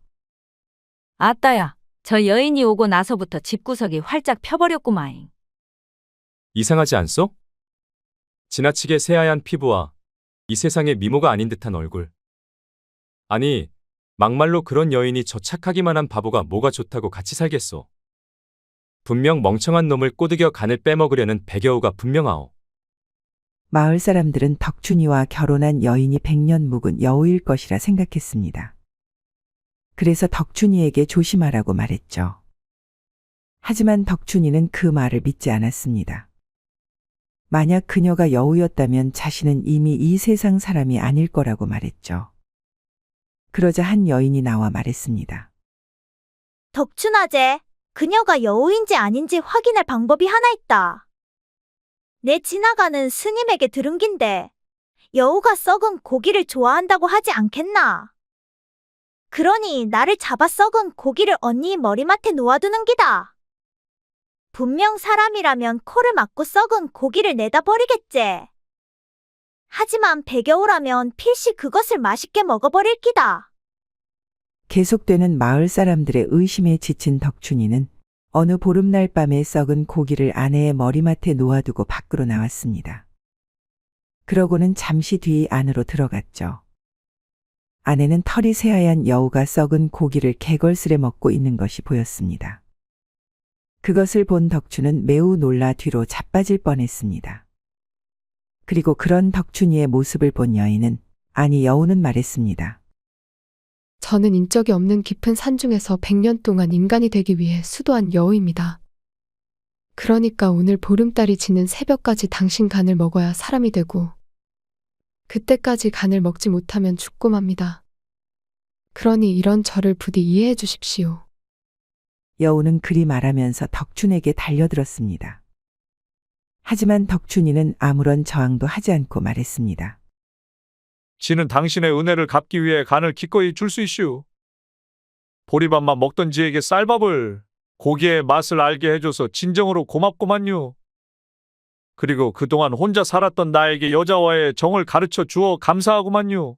아따야, 저 여인이 오고 나서부터 집구석이 활짝 펴버렸구마잉. 이상하지 않소? 지나치게 새하얀 피부와 이 세상의 미모가 아닌 듯한 얼굴. 아니, 막말로 그런 여인이 저 착하기만 한 바보가 뭐가 좋다고 같이 살겠소. 분명 멍청한 놈을 꼬드겨 간을 빼먹으려는 배겨우가 분명하오. 마을 사람들은 덕춘이와 결혼한 여인이 100년 묵은 여우일 것이라 생각했습니다. 그래서 덕춘이에게 조심하라고 말했죠. 하지만 덕춘이는 그 말을 믿지 않았습니다. 만약 그녀가 여우였다면 자신은 이미 이 세상 사람이 아닐 거라고 말했죠. 그러자 한 여인이 나와 말했습니다. 덕춘아제, 그녀가 여우인지 아닌지 확인할 방법이 하나 있다. 내 지나가는 스님에게 들은 긴데 여우가 썩은 고기를 좋아한다고 하지 않겠나? 그러니 나를 잡아 썩은 고기를 언니 머리맡에 놓아두는 기다. 분명 사람이라면 코를 막고 썩은 고기를 내다 버리겠지. 하지만 배겨우라면 필시 그것을 맛있게 먹어버릴 기다. 계속되는 마을 사람들의 의심에 지친 덕춘이는 어느 보름날 밤에 썩은 고기를 아내의 머리맡에 놓아두고 밖으로 나왔습니다. 그러고는 잠시 뒤 안으로 들어갔죠. 아내는 털이 새하얀 여우가 썩은 고기를 개걸스레 먹고 있는 것이 보였습니다. 그것을 본 덕춘은 매우 놀라 뒤로 자빠질 뻔했습니다. 그리고 그런 덕춘이의 모습을 본 여인은, 아니 여우는 말했습니다. 저는 인적이 없는 깊은 산중에서 100년 동안 인간이 되기 위해 수도한 여우입니다. 그러니까 오늘 보름달이 지는 새벽까지 당신 간을 먹어야 사람이 되고, 그때까지 간을 먹지 못하면 죽고 맙니다. 그러니 이런 저를 부디 이해해 주십시오. 여우는 그리 말하면서 덕춘에게 달려들었습니다. 하지만 덕춘이는 아무런 저항도 하지 않고 말했습니다. 지는 당신의 은혜를 갚기 위해 간을 기꺼이 줄 수 있슈. 보리밥만 먹던 지에게 쌀밥을, 고기의 맛을 알게 해줘서 진정으로 고맙구만요. 그리고 그동안 혼자 살았던 나에게 여자와의 정을 가르쳐 주어 감사하구만요.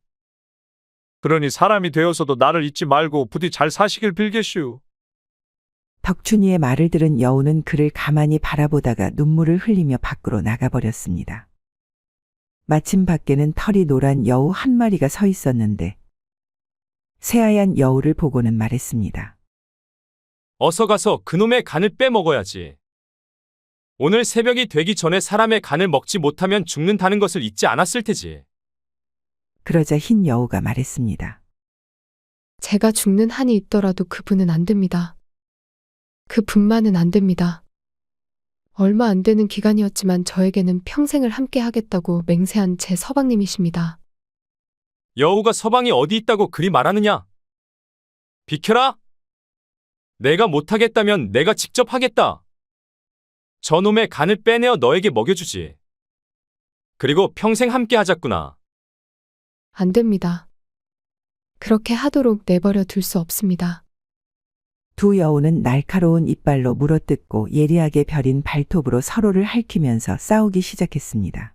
그러니 사람이 되어서도 나를 잊지 말고 부디 잘 사시길 빌겠슈. 덕춘이의 말을 들은 여우는 그를 가만히 바라보다가 눈물을 흘리며 밖으로 나가버렸습니다. 마침 밖에는 털이 노란 여우 한 마리가 서 있었는데 새하얀 여우를 보고는 말했습니다. 어서 가서 그놈의 간을 빼먹어야지. 오늘 새벽이 되기 전에 사람의 간을 먹지 못하면 죽는다는 것을 잊지 않았을 테지. 그러자 흰 여우가 말했습니다. 제가 죽는 한이 있더라도 그분은 안 됩니다. 그 분만은 안 됩니다. 얼마 안 되는 기간이었지만 저에게는 평생을 함께 하겠다고 맹세한 제 서방님이십니다. 여우가 서방이 어디 있다고 그리 말하느냐? 비켜라! 내가 못하겠다면 내가 직접 하겠다. 저놈의 간을 빼내어 너에게 먹여주지. 그리고 평생 함께 하자꾸나. 안 됩니다. 그렇게 하도록 내버려 둘 수 없습니다. 두 여우는 날카로운 이빨로 물어뜯고 예리하게 벼린 발톱으로 서로를 핥히면서 싸우기 시작했습니다.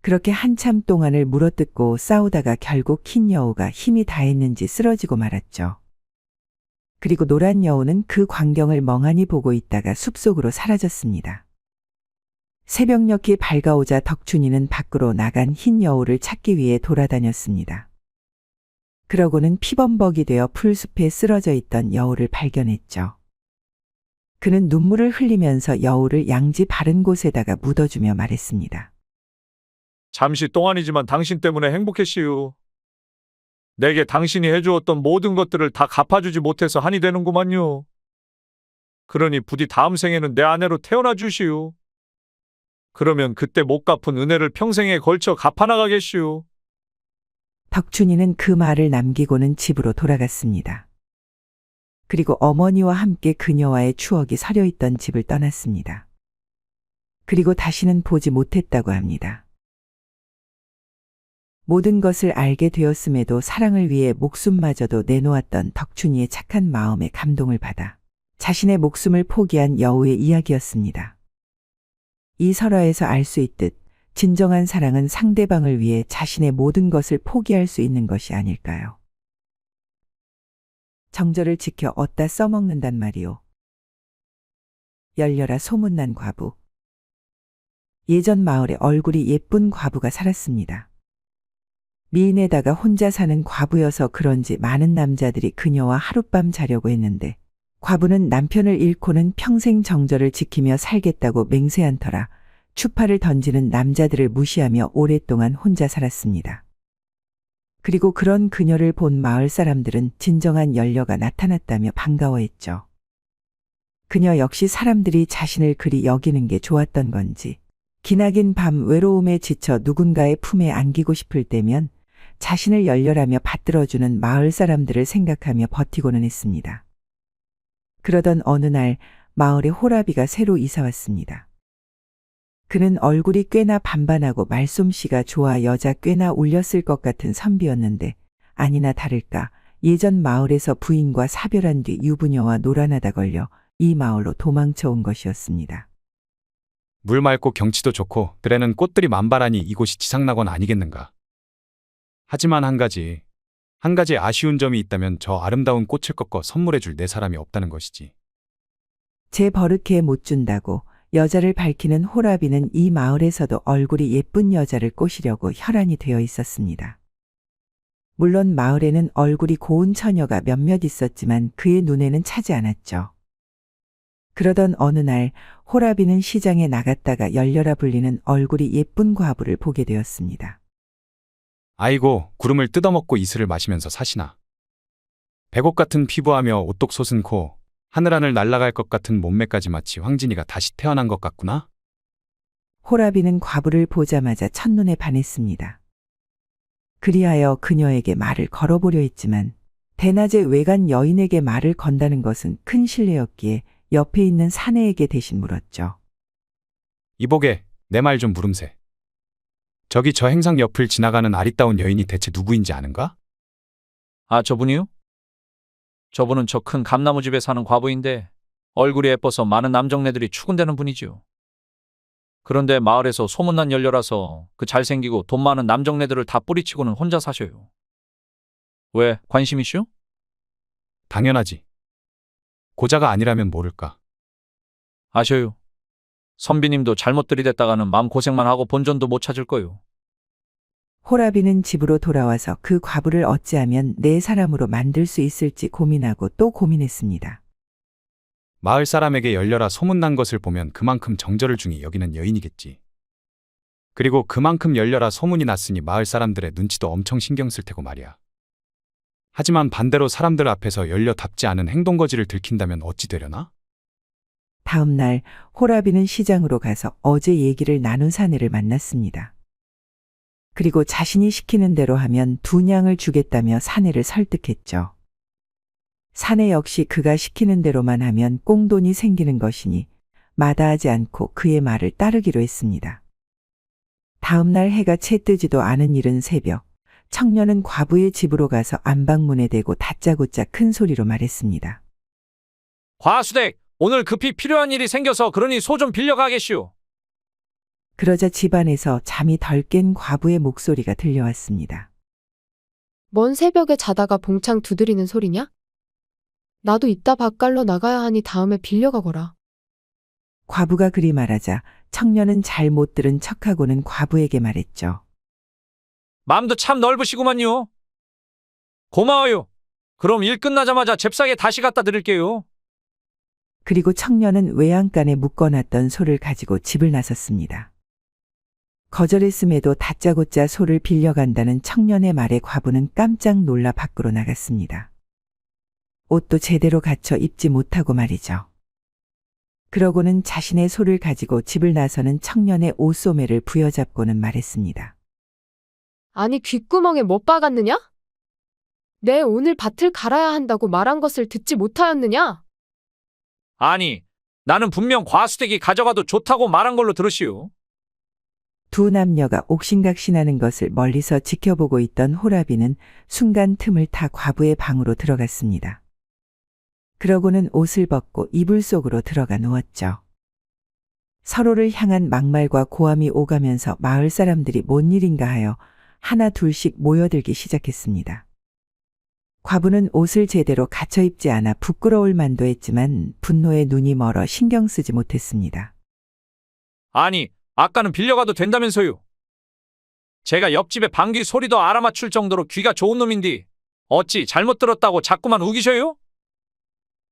그렇게 한참 동안을 물어뜯고 싸우다가 결국 흰 여우가 힘이 다했는지 쓰러지고 말았죠. 그리고 노란 여우는 그 광경을 멍하니 보고 있다가 숲속으로 사라졌습니다. 새벽녘이 밝아오자 덕춘이는 밖으로 나간 흰 여우를 찾기 위해 돌아다녔습니다. 그러고는 피범벅이 되어 풀숲에 쓰러져 있던 여우를 발견했죠. 그는 눈물을 흘리면서 여우를 양지 바른 곳에다가 묻어주며 말했습니다. 잠시 동안이지만 당신 때문에 행복했시유. 내게 당신이 해주었던 모든 것들을 다 갚아주지 못해서 한이 되는구만요. 그러니 부디 다음 생에는 내 아내로 태어나 주시오. 그러면 그때 못 갚은 은혜를 평생에 걸쳐 갚아나가겠시오. 덕춘이는 그 말을 남기고는 집으로 돌아갔습니다. 그리고 어머니와 함께 그녀와의 추억이 서려 있던 집을 떠났습니다. 그리고 다시는 보지 못했다고 합니다. 모든 것을 알게 되었음에도 사랑을 위해 목숨마저도 내놓았던 덕춘이의 착한 마음에 감동을 받아 자신의 목숨을 포기한 여우의 이야기였습니다. 이 설화에서 알 수 있듯 진정한 사랑은 상대방을 위해 자신의 모든 것을 포기할 수 있는 것이 아닐까요? 정절을 지켜 어디다 써먹는단 말이오. 열려라 소문난 과부. 예전 마을에 얼굴이 예쁜 과부가 살았습니다. 미인에다가 혼자 사는 과부여서 그런지 많은 남자들이 그녀와 하룻밤 자려고 했는데 과부는 남편을 잃고는 평생 정절을 지키며 살겠다고 맹세한 터라 추파를 던지는 남자들을 무시하며 오랫동안 혼자 살았습니다. 그리고 그런 그녀를 본 마을 사람들은 진정한 연려가 나타났다며 반가워했죠. 그녀 역시 사람들이 자신을 그리 여기는 게 좋았던 건지 기나긴 밤 외로움에 지쳐 누군가의 품에 안기고 싶을 때면 자신을 열렬하며 받들어주는 마을 사람들을 생각하며 버티고는 했습니다. 그러던 어느 날 마을에 호라비가 새로 이사 왔습니다. 그는 얼굴이 꽤나 반반하고 말솜씨가 좋아 여자 꽤나 울렸을 것 같은 선비였는데 아니나 다를까 예전 마을에서 부인과 사별한 뒤 유부녀와 노란하다 걸려 이 마을로 도망쳐 온 것이었습니다. 물 맑고 경치도 좋고 들에는 꽃들이 만발하니 이곳이 지상낙원 아니겠는가. 하지만 한 가지 아쉬운 점이 있다면 저 아름다운 꽃을 꺾어 선물해줄 내 사람이 없다는 것이지. 제 버릇해 못 준다고 여자를 밝히는 호라비는 이 마을에서도 얼굴이 예쁜 여자를 꼬시려고 혈안이 되어 있었습니다. 물론 마을에는 얼굴이 고운 처녀가 몇몇 있었지만 그의 눈에는 차지 않았죠. 그러던 어느 날 호라비는 시장에 나갔다가 열려라 불리는 얼굴이 예쁜 과부를 보게 되었습니다. 아이고, 구름을 뜯어먹고 이슬을 마시면서 사시나. 백옥 같은 피부하며 오똑 솟은 코, 하늘하늘 날아갈 것 같은 몸매까지 마치 황진이가 다시 태어난 것 같구나. 호라비는 과부를 보자마자 첫눈에 반했습니다. 그리하여 그녀에게 말을 걸어보려 했지만 대낮에 외간 여인에게 말을 건다는 것은 큰 실례였기에 옆에 있는 사내에게 대신 물었죠. 이보게, 내 말 좀 물음세. 저기 저 행상 옆을 지나가는 아리따운 여인이 대체 누구인지 아는가? 아, 저분이요? 저분은 저 큰 감나무 집에 사는 과부인데 얼굴이 예뻐서 많은 남정네들이 추근대는 분이지요. 그런데 마을에서 소문난 연료라서 그 잘생기고 돈 많은 남정네들을 다 뿌리치고는 혼자 사셔요. 왜, 관심 이슈? 당연하지. 고자가 아니라면 모를까. 아셔요. 선비님도 잘못 들이댔다가는 마음고생만 하고 본전도 못 찾을 거요. 호라비는 집으로 돌아와서 그 과부를 어찌하면 내 사람으로 만들 수 있을지 고민하고 또 고민했습니다. 마을 사람에게 열려라 소문난 것을 보면 그만큼 정절을 중히 여기는 여인이겠지. 그리고 그만큼 열려라 소문이 났으니 마을 사람들의 눈치도 엄청 신경 쓸 테고 말이야. 하지만 반대로 사람들 앞에서 열려답지 않은 행동거지를 들킨다면 어찌 되려나? 다음 날 호라비는 시장으로 가서 어제 얘기를 나눈 사내를 만났습니다. 그리고 자신이 시키는 대로 하면 2냥을 주겠다며 사내를 설득했죠. 사내 역시 그가 시키는 대로만 하면 꽁돈이 생기는 것이니 마다하지 않고 그의 말을 따르기로 했습니다. 다음 날 해가 채 뜨지도 않은 이른 새벽, 청년은 과부의 집으로 가서 안방문에 대고 다짜고짜 큰 소리로 말했습니다. 과수댁, 오늘 급히 필요한 일이 생겨서 그러니 소 좀 빌려가겠슈. 그러자 집안에서 잠이 덜 깬 과부의 목소리가 들려왔습니다. 먼 새벽에 자다가 봉창 두드리는 소리냐? 나도 이따 밭갈러 나가야 하니 다음에 빌려가거라. 과부가 그리 말하자 청년은 잘 못 들은 척하고는 과부에게 말했죠. 마음도 참 넓으시구만요. 고마워요. 그럼 일 끝나자마자 잽싸게 다시 갖다 드릴게요. 그리고 청년은 외양간에 묶어놨던 소를 가지고 집을 나섰습니다. 거절했음에도 다짜고짜 소를 빌려간다는 청년의 말에 과부는 깜짝 놀라 밖으로 나갔습니다. 옷도 제대로 갖춰 입지 못하고 말이죠. 그러고는 자신의 소를 가지고 집을 나서는 청년의 옷소매를 부여잡고는 말했습니다. 아니 귓구멍에 못 박았느냐? 내 오늘 밭을 갈아야 한다고 말한 것을 듣지 못하였느냐? 아니, 나는 분명 과수댁이 가져가도 좋다고 말한 걸로 들으시오. 두 남녀가 옥신각신하는 것을 멀리서 지켜보고 있던 호라비는 순간 틈을 타 과부의 방으로 들어갔습니다. 그러고는 옷을 벗고 이불 속으로 들어가 누웠죠. 서로를 향한 막말과 고함이 오가면서 마을 사람들이 뭔 일인가 하여 하나 둘씩 모여들기 시작했습니다. 과부는 옷을 제대로 갖춰 입지 않아 부끄러울 만도 했지만 분노에 눈이 멀어 신경 쓰지 못했습니다. 아니, 아까는 빌려가도 된다면서요. 제가 옆집에 방귀 소리도 알아맞출 정도로 귀가 좋은 놈인디 어찌 잘못 들었다고 자꾸만 우기셔요?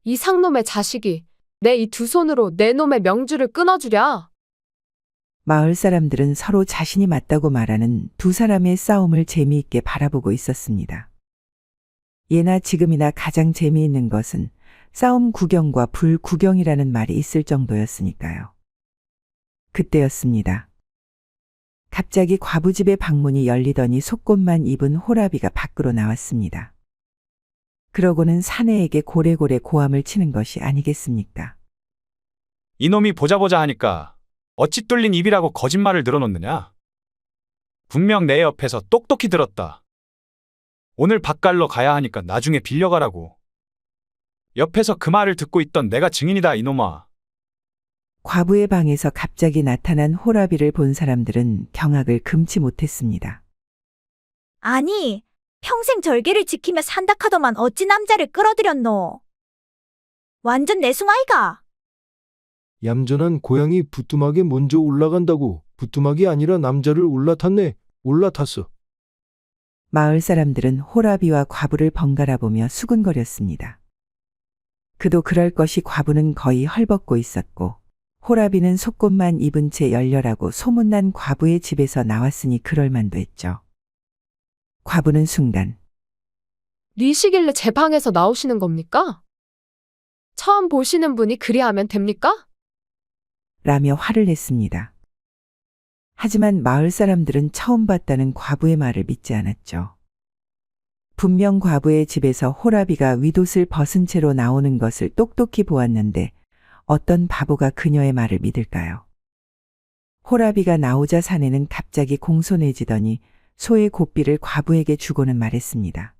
이 상놈의 자식이 내 이 두 손으로 내 놈의 명주를 끊어주랴. 마을 사람들은 서로 자신이 맞다고 말하는 두 사람의 싸움을 재미있게 바라보고 있었습니다. 예나 지금이나 가장 재미있는 것은 싸움 구경과 불 구경이라는 말이 있을 정도였으니까요. 그때였습니다. 갑자기 과부집의 방문이 열리더니 속옷만 입은 호라비가 밖으로 나왔습니다. 그러고는 사내에게 고래고래 고함을 치는 것이 아니겠습니까? 이놈이 보자 하니까 어찌 뚫린 입이라고 거짓말을 늘어놓느냐? 분명 내 옆에서 똑똑히 들었다. 오늘 밭갈러 가야 하니까 나중에 빌려가라고. 옆에서 그 말을 듣고 있던 내가 증인이다, 이놈아. 과부의 방에서 갑자기 나타난 호라비를 본 사람들은 경악을 금치 못했습니다. 아니, 평생 절개를 지키며 산다 카더만 어찌 남자를 끌어들였노? 완전 내숭아이가. 얌전한 고양이 부뚜막에 먼저 올라간다고 부뚜막이 아니라 남자를 올라탔네. 올라탔어. 마을 사람들은 호라비와 과부를 번갈아 보며 수군거렸습니다. 그도 그럴 것이 과부는 거의 헐벗고 있었고 호라비는 속옷만 입은 채 열렬하고 소문난 과부의 집에서 나왔으니 그럴 만도 했죠. 과부는 순간 리시길래 제 방에서 나오시는 겁니까? 처음 보시는 분이 그리하면 됩니까? 라며 화를 냈습니다. 하지만 마을 사람들은 처음 봤다는 과부의 말을 믿지 않았죠. 분명 과부의 집에서 호라비가 윗옷을 벗은 채로 나오는 것을 똑똑히 보았는데 어떤 바보가 그녀의 말을 믿을까요? 호라비가 나오자 사내는 갑자기 공손해지더니 소의 곱비를 과부에게 주고는 말했습니다.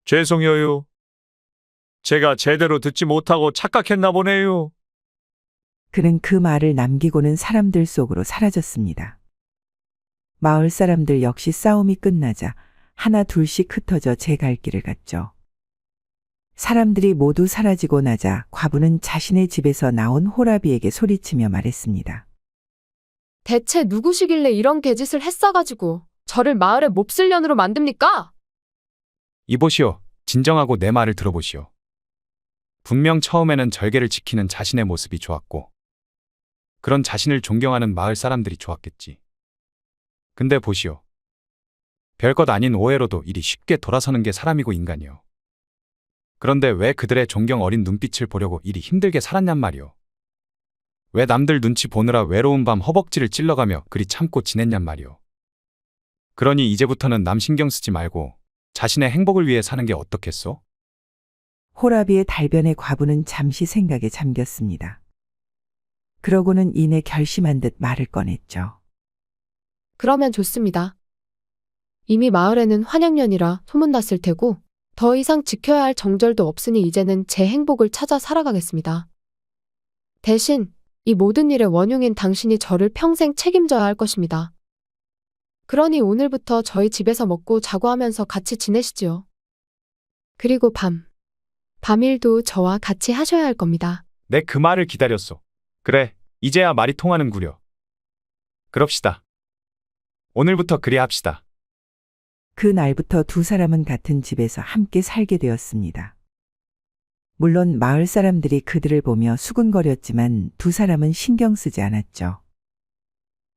죄송해요. 제가 제대로 듣지 못하고 착각했나 보네요. 그는 그 말을 남기고는 사람들 속으로 사라졌습니다. 마을 사람들 역시 싸움이 끝나자 하나 둘씩 흩어져 제 갈 길을 갔죠. 사람들이 모두 사라지고 나자 과부는 자신의 집에서 나온 호라비에게 소리치며 말했습니다. 대체 누구시길래 이런 개짓을 했어가지고 저를 마을의 몹쓸 년으로 만듭니까? 이보시오. 진정하고 내 말을 들어보시오. 분명 처음에는 절개를 지키는 자신의 모습이 좋았고 그런 자신을 존경하는 마을 사람들이 좋았겠지. 근데 보시오. 별것 아닌 오해로도 이리 쉽게 돌아서는 게 사람이고 인간이요. 그런데 왜 그들의 존경 어린 눈빛을 보려고 이리 힘들게 살았냔 말이오. 왜 남들 눈치 보느라 외로운 밤 허벅지를 찔러가며 그리 참고 지냈냔 말이오. 그러니 이제부터는 남 신경 쓰지 말고 자신의 행복을 위해 사는 게 어떻겠소? 호라비의 달변에 과부는 잠시 생각에 잠겼습니다. 그러고는 이내 결심한 듯 말을 꺼냈죠. 그러면 좋습니다. 이미 마을에는 환양년이라 소문났을 테고 더 이상 지켜야 할 정절도 없으니 이제는 제 행복을 찾아 살아가겠습니다. 대신 이 모든 일의 원흉인 당신이 저를 평생 책임져야 할 것입니다. 그러니 오늘부터 저희 집에서 먹고 자고 하면서 같이 지내시지요. 그리고 밤일도 저와 같이 하셔야 할 겁니다. 내 그 말을 기다렸소. 그래, 이제야 말이 통하는구려. 그럽시다. 오늘부터 그리 합시다. 그 날부터 두 사람은 같은 집에서 함께 살게 되었습니다. 물론 마을 사람들이 그들을 보며 수군거렸지만 두 사람은 신경 쓰지 않았죠.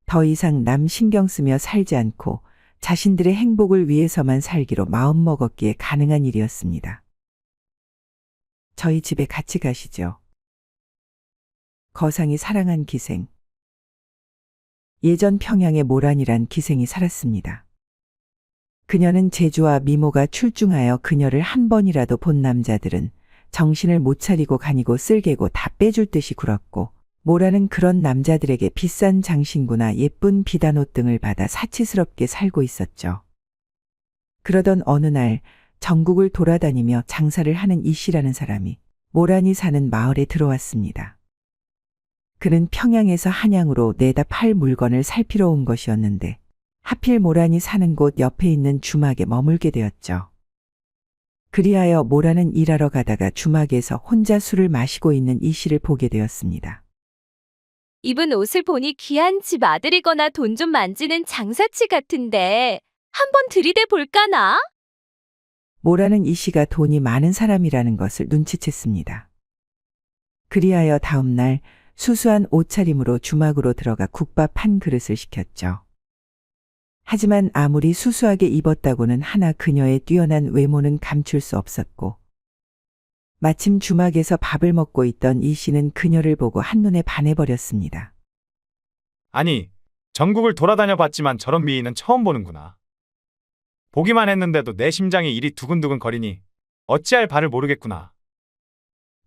더 이상 남 신경 쓰며 살지 않고 자신들의 행복을 위해서만 살기로 마음먹었기에 가능한 일이었습니다. 저희 집에 같이 가시죠. 거상이 사랑한 기생. 예전 평양에 모란이란 기생이 살았습니다. 그녀는 제주와 미모가 출중하여 그녀를 한 번이라도 본 남자들은 정신을 못 차리고 가니고 쓸개고 다 빼줄 듯이 굴었고 모라는 그런 남자들에게 비싼 장신구나 예쁜 비단옷 등을 받아 사치스럽게 살고 있었죠. 그러던 어느 날 전국을 돌아다니며 장사를 하는 이 씨라는 사람이 모란이 사는 마을에 들어왔습니다. 그는 평양에서 한양으로 내다 팔 물건을 살피러 온 것이었는데 하필 모란이 사는 곳 옆에 있는 주막에 머물게 되었죠. 그리하여 모란은 일하러 가다가 주막에서 혼자 술을 마시고 있는 이 씨를 보게 되었습니다. 입은 옷을 보니 귀한 집 아들이거나 돈 좀 만지는 장사치 같은데 한번 들이대 볼까나? 모라는 이 씨가 돈이 많은 사람이라는 것을 눈치챘습니다. 그리하여 다음 날 수수한 옷차림으로 주막으로 들어가 국밥 한 그릇을 시켰죠. 하지만 아무리 수수하게 입었다고는 하나 그녀의 뛰어난 외모는 감출 수 없었고 마침 주막에서 밥을 먹고 있던 이 씨는 그녀를 보고 한눈에 반해버렸습니다. 아니, 전국을 돌아다녀 봤지만 저런 미인은 처음 보는구나. 보기만 했는데도 내 심장이 이리 두근두근 거리니 어찌할 바를 모르겠구나.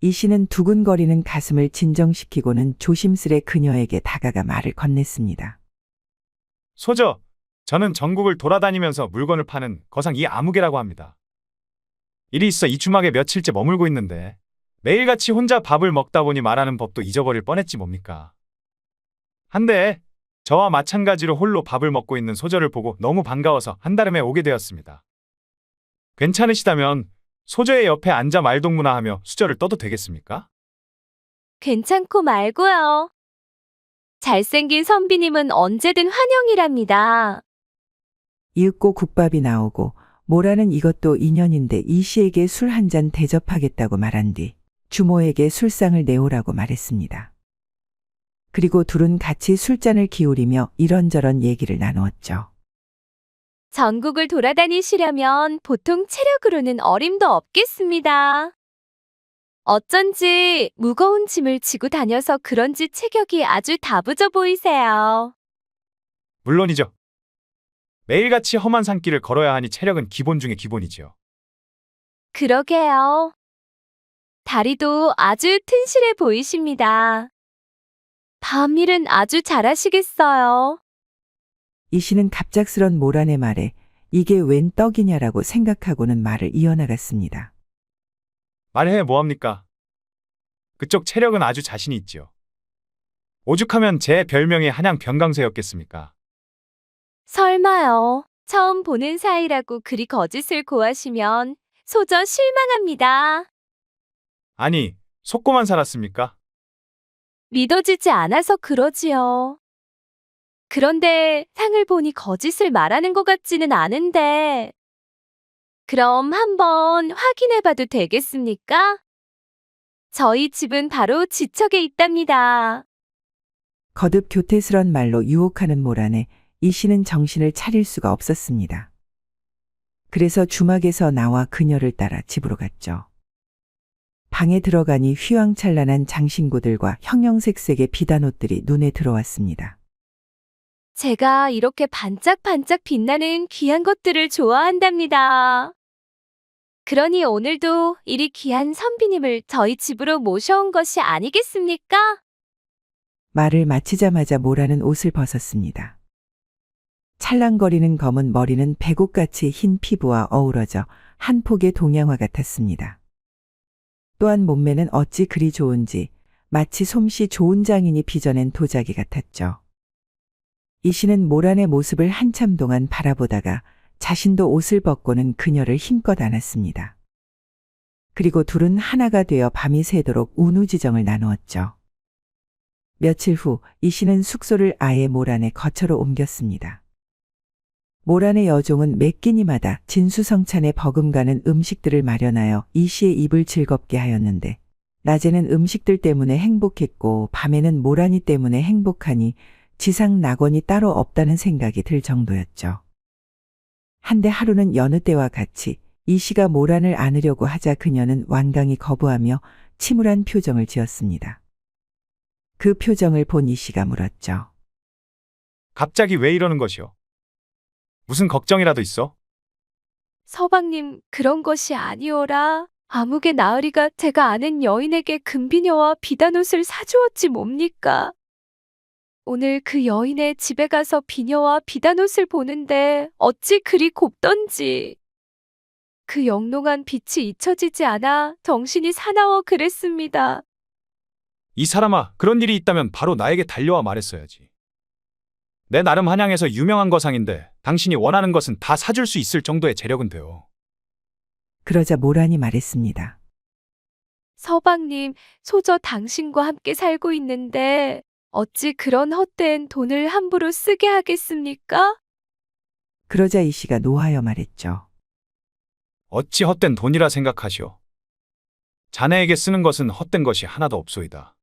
이 씨는 두근거리는 가슴을 진정시키고는 조심스레 그녀에게 다가가 말을 건넸습니다. 소저, 저는 전국을 돌아다니면서 물건을 파는 거상 이아무개라고 합니다. 일이 있어 이 주막에 며칠째 머물고 있는데 매일같이 혼자 밥을 먹다 보니 말하는 법도 잊어버릴 뻔했지 뭡니까. 한데 저와 마찬가지로 홀로 밥을 먹고 있는 소저를 보고 너무 반가워서 한달음에 오게 되었습니다. 괜찮으시다면 소저의 옆에 앉아 말동무나하며 수저를 떠도 되겠습니까? 괜찮고 말고요. 잘생긴 선비님은 언제든 환영이랍니다. 이윽고 국밥이 나오고 모라는 이것도 인연인데 이 씨에게 술 한 잔 대접하겠다고 말한 뒤 주모에게 술상을 내오라고 말했습니다. 그리고 둘은 같이 술잔을 기울이며 이런저런 얘기를 나누었죠. 전국을 돌아다니시려면 보통 체력으로는 어림도 없겠습니다. 어쩐지 무거운 짐을 지고 다녀서 그런지 체격이 아주 다부져 보이세요. 물론이죠. 매일같이 험한 산길을 걸어야 하니 체력은 기본 중에 기본이지요. 그러게요. 다리도 아주 튼실해 보이십니다. 밤일은 아주 잘하시겠어요. 이 씨는 갑작스런 모란의 말에 이게 웬 떡이냐라고 생각하고는 말을 이어나갔습니다. 말해 뭐합니까? 그쪽 체력은 아주 자신이 있지요. 오죽하면 제 별명이 한양 병강세였겠습니까? 설마요. 처음 보는 사이라고 그리 거짓을 고하시면 소저 실망합니다. 아니, 속고만 살았습니까? 믿어지지 않아서 그러지요. 그런데 상을 보니 거짓을 말하는 것 같지는 않은데. 그럼 한번 확인해봐도 되겠습니까? 저희 집은 바로 지척에 있답니다. 거듭 교태스런 말로 유혹하는 모란에 이 씨는 정신을 차릴 수가 없었습니다. 그래서 주막에서 나와 그녀를 따라 집으로 갔죠. 방에 들어가니 휘황찬란한 장신구들과 형형색색의 비단옷들이 눈에 들어왔습니다. 제가 이렇게 반짝반짝 빛나는 귀한 것들을 좋아한답니다. 그러니 오늘도 이리 귀한 선비님을 저희 집으로 모셔온 것이 아니겠습니까? 말을 마치자마자 모라는 옷을 벗었습니다. 찰랑거리는 검은 머리는 백옥같이 흰 피부와 어우러져 한 폭의 동양화 같았습니다. 또한 몸매는 어찌 그리 좋은지 마치 솜씨 좋은 장인이 빚어낸 도자기 같았죠. 이 씨는 모란의 모습을 한참 동안 바라보다가 자신도 옷을 벗고는 그녀를 힘껏 안았습니다. 그리고 둘은 하나가 되어 밤이 새도록 운우지정을 나누었죠. 며칠 후 이 씨는 숙소를 아예 모란의 거처로 옮겼습니다. 모란의 여종은 매 끼니마다 진수성찬에 버금가는 음식들을 마련하여 이 씨의 입을 즐겁게 하였는데 낮에는 음식들 때문에 행복했고 밤에는 모란이 때문에 행복하니 지상 낙원이 따로 없다는 생각이 들 정도였죠. 한데 하루는 여느 때와 같이 이 씨가 모란을 안으려고 하자 그녀는 완강히 거부하며 침울한 표정을 지었습니다. 그 표정을 본 이 씨가 물었죠. 갑자기 왜 이러는 것이오? 무슨 걱정이라도 있어? 서방님, 그런 것이 아니오라. 아무개 나으리가 제가 아는 여인에게 금비녀와 비단옷을 사주었지 뭡니까? 오늘 그 여인의 집에 가서 비녀와 비단옷을 보는데 어찌 그리 곱던지. 그 영롱한 빛이 잊혀지지 않아 정신이 사나워 그랬습니다. 이 사람아, 그런 일이 있다면 바로 나에게 달려와 말했어야지. 내 나름 한양에서 유명한 거상인데 당신이 원하는 것은 다 사줄 수 있을 정도의 재력은 돼요. 그러자 모란이 말했습니다. 서방님, 소저 당신과 함께 살고 있는데 어찌 그런 헛된 돈을 함부로 쓰게 하겠습니까? 그러자 이 씨가 노하여 말했죠. 어찌 헛된 돈이라 생각하시오. 자네에게 쓰는 것은 헛된 것이 하나도 없소이다.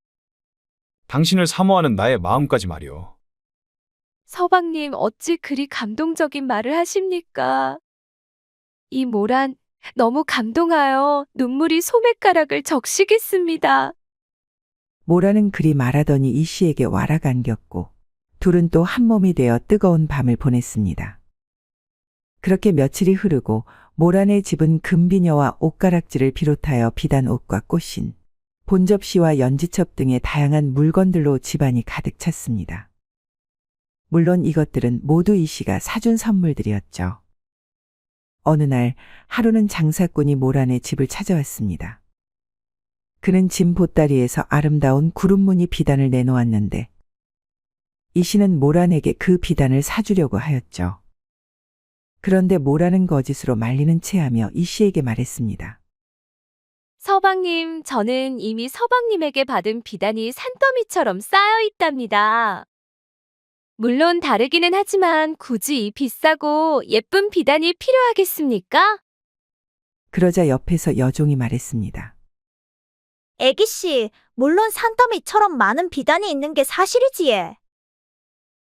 당신을 사모하는 나의 마음까지 말이오. 서방님, 어찌 그리 감동적인 말을 하십니까? 이 모란, 너무 감동하여 눈물이 소매가락을 적시겠습니다. 모라는 그리 말하더니 이 씨에게 와락 안겼고 둘은 또 한 몸이 되어 뜨거운 밤을 보냈습니다. 그렇게 며칠이 흐르고 모란의 집은 금비녀와 옷가락지를 비롯하여 비단옷과 꽃신, 본접시와 연지첩 등의 다양한 물건들로 집안이 가득 찼습니다. 물론 이것들은 모두 이 씨가 사준 선물들이었죠. 어느 날 하루는 장사꾼이 모란의 집을 찾아왔습니다. 그는 짐 보따리에서 아름다운 구름무늬 비단을 내놓았는데 이 씨는 모란에게 그 비단을 사주려고 하였죠. 그런데 모란은 거짓으로 말리는 체하며 이 씨에게 말했습니다. 서방님, 저는 이미 서방님에게 받은 비단이 산더미처럼 쌓여 있답니다. 물론 다르기는 하지만 굳이 이 비싸고 예쁜 비단이 필요하겠습니까? 그러자 옆에서 여종이 말했습니다. 애기씨, 물론 산더미처럼 많은 비단이 있는 게 사실이지 예.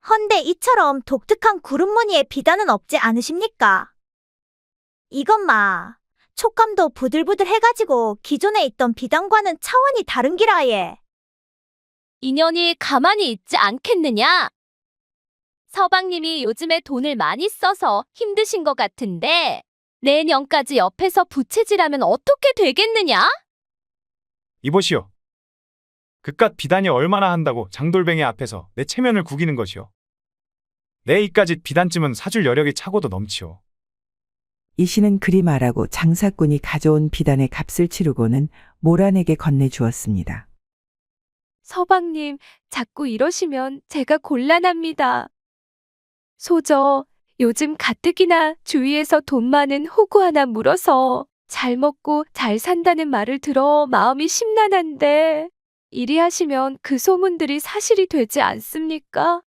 헌데 이처럼 독특한 구름무늬의 비단은 없지 않으십니까? 이건 촉감도 부들부들 해가지고 기존에 있던 비단과는 차원이 다른 기라 예. 인연이 가만히 있지 않겠느냐? 서방님이 요즘에 돈을 많이 써서 힘드신 것 같은데 내년까지 옆에서 부채질하면 어떻게 되겠느냐? 이보시오. 그깟 비단이 얼마나 한다고 장돌뱅이 앞에서 내 체면을 구기는 것이오. 내 이까짓 비단쯤은 사줄 여력이 차고도 넘치오. 이 씨는 그리 말하고 장사꾼이 가져온 비단의 값을 치르고는 모란에게 건네주었습니다. 서방님, 자꾸 이러시면 제가 곤란합니다. 소저, 요즘 가뜩이나 주위에서 돈 많은 호구 하나 물어서 잘 먹고 잘 산다는 말을 들어 마음이 심란한데 이리 하시면 그 소문들이 사실이 되지 않습니까?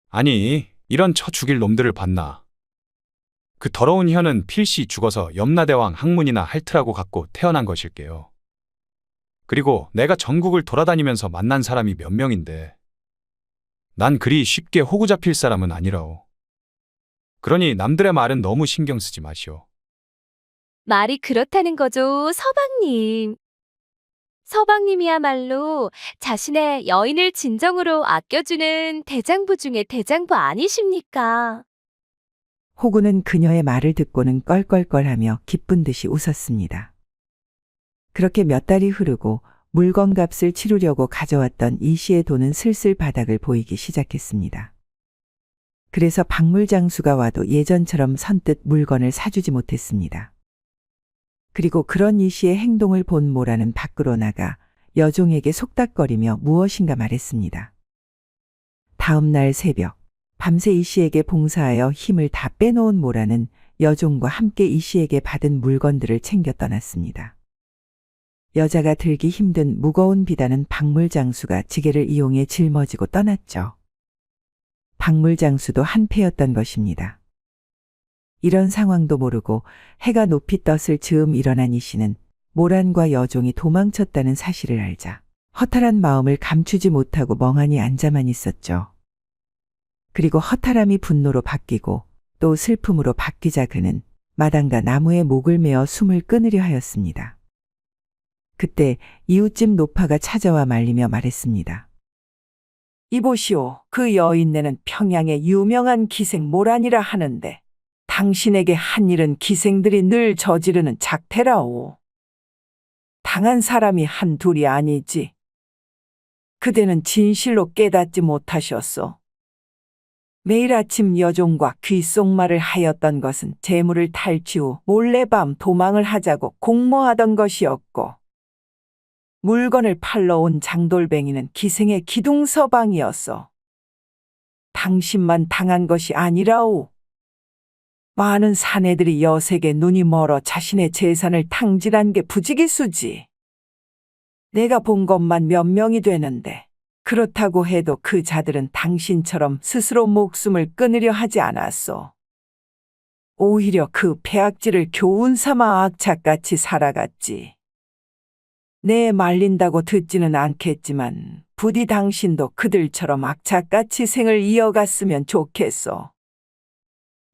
아니, 이런 쳐 죽일 놈들을 봤나. 그 더러운 혀는 필시 죽어서 염라대왕 학문이나 할트라고 갖고 태어난 것일게요. 그리고 내가 전국을 돌아다니면서 만난 사람이 몇 명인데 난 그리 쉽게 호구 잡힐 사람은 아니라오. 그러니 남들의 말은 너무 신경 쓰지 마시오. 말이 그렇다는 거죠, 서방님. 서방님이야말로 자신의 여인을 진정으로 아껴주는 대장부 중에 대장부 아니십니까? 호구는 그녀의 말을 듣고는 껄껄껄하며 기쁜 듯이 웃었습니다. 그렇게 몇 달이 흐르고 물건값을 치르려고 가져왔던 이 씨의 돈은 슬슬 바닥을 보이기 시작했습니다. 그래서 박물장수가 와도 예전처럼 선뜻 물건을 사주지 못했습니다. 그리고 그런 이 씨의 행동을 본 모라는 밖으로 나가 여종에게 속닥거리며 무엇인가 말했습니다. 다음 날 새벽, 밤새 이 씨에게 봉사하여 힘을 다 빼놓은 모라는 여종과 함께 이 씨에게 받은 물건들을 챙겨 떠났습니다. 여자가 들기 힘든 무거운 비단은 박물장수가 지게를 이용해 짊어지고 떠났죠. 박물장수도 한패였던 것입니다. 이런 상황도 모르고 해가 높이 떴을 즈음 일어난 이 씨는 모란과 여종이 도망쳤다는 사실을 알자 허탈한 마음을 감추지 못하고 멍하니 앉아만 있었죠. 그리고 허탈함이 분노로 바뀌고 또 슬픔으로 바뀌자 그는 마당과 나무에 목을 메어 숨을 끊으려 하였습니다. 그때 이웃집 노파가 찾아와 말리며 말했습니다. 이보시오, 그 여인네는 평양의 유명한 기생 모란이라 하는데 당신에게 한 일은 기생들이 늘 저지르는 작태라오. 당한 사람이 한둘이 아니지. 그대는 진실로 깨닫지 못하셨소. 매일 아침 여종과 귓속말을 하였던 것은 재물을 탈취 후 몰래 밤 도망을 하자고 공모하던 것이었고 물건을 팔러 온 장돌뱅이는 기생의 기둥서방이었소. 당신만 당한 것이 아니라오. 많은 사내들이 여색에 눈이 멀어 자신의 재산을 탕진한 게 부지기수지. 내가 본 것만 몇 명이 되는데 그렇다고 해도 그 자들은 당신처럼 스스로 목숨을 끊으려 하지 않았소. 오히려 그 폐악질을 교훈 삼아 악착같이 살아갔지. 내 말린다고 듣지는 않겠지만 부디 당신도 그들처럼 악착같이 생을 이어갔으면 좋겠소.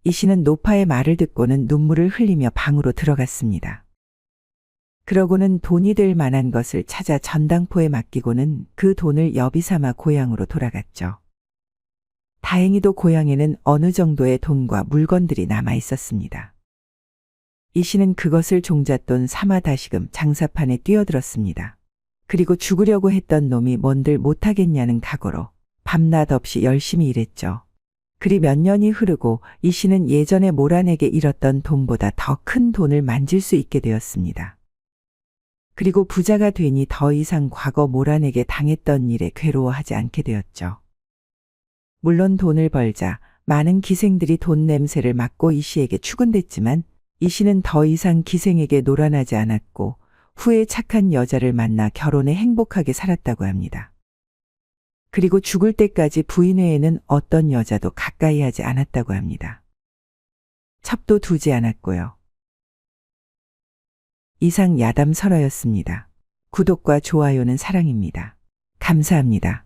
이 씨는 노파의 말을 듣고는 눈물을 흘리며 방으로 들어갔습니다. 그러고는 돈이 될 만한 것을 찾아 전당포에 맡기고는 그 돈을 여비 삼아 고향으로 돌아갔죠. 다행히도 고향에는 어느 정도의 돈과 물건들이 남아 있었습니다. 이 씨는 그것을 종잣돈 삼아 다시금 장사판에 뛰어들었습니다. 그리고 죽으려고 했던 놈이 뭔들 못하겠냐는 각오로 밤낮 없이 열심히 일했죠. 그리 몇 년이 흐르고 이 씨는 예전에 모란에게 잃었던 돈보다 더 큰 돈을 만질 수 있게 되었습니다. 그리고 부자가 되니 더 이상 과거 모란에게 당했던 일에 괴로워하지 않게 되었죠. 물론 돈을 벌자 많은 기생들이 돈 냄새를 맡고 이 씨에게 추근댔지만 이 씨는 더 이상 기생에게 노란하지 않았고 후에 착한 여자를 만나 결혼해 행복하게 살았다고 합니다. 그리고 죽을 때까지 부인 외에는 어떤 여자도 가까이 하지 않았다고 합니다. 첩도 두지 않았고요. 이상 야담 설화였습니다. 구독과 좋아요는 사랑입니다. 감사합니다.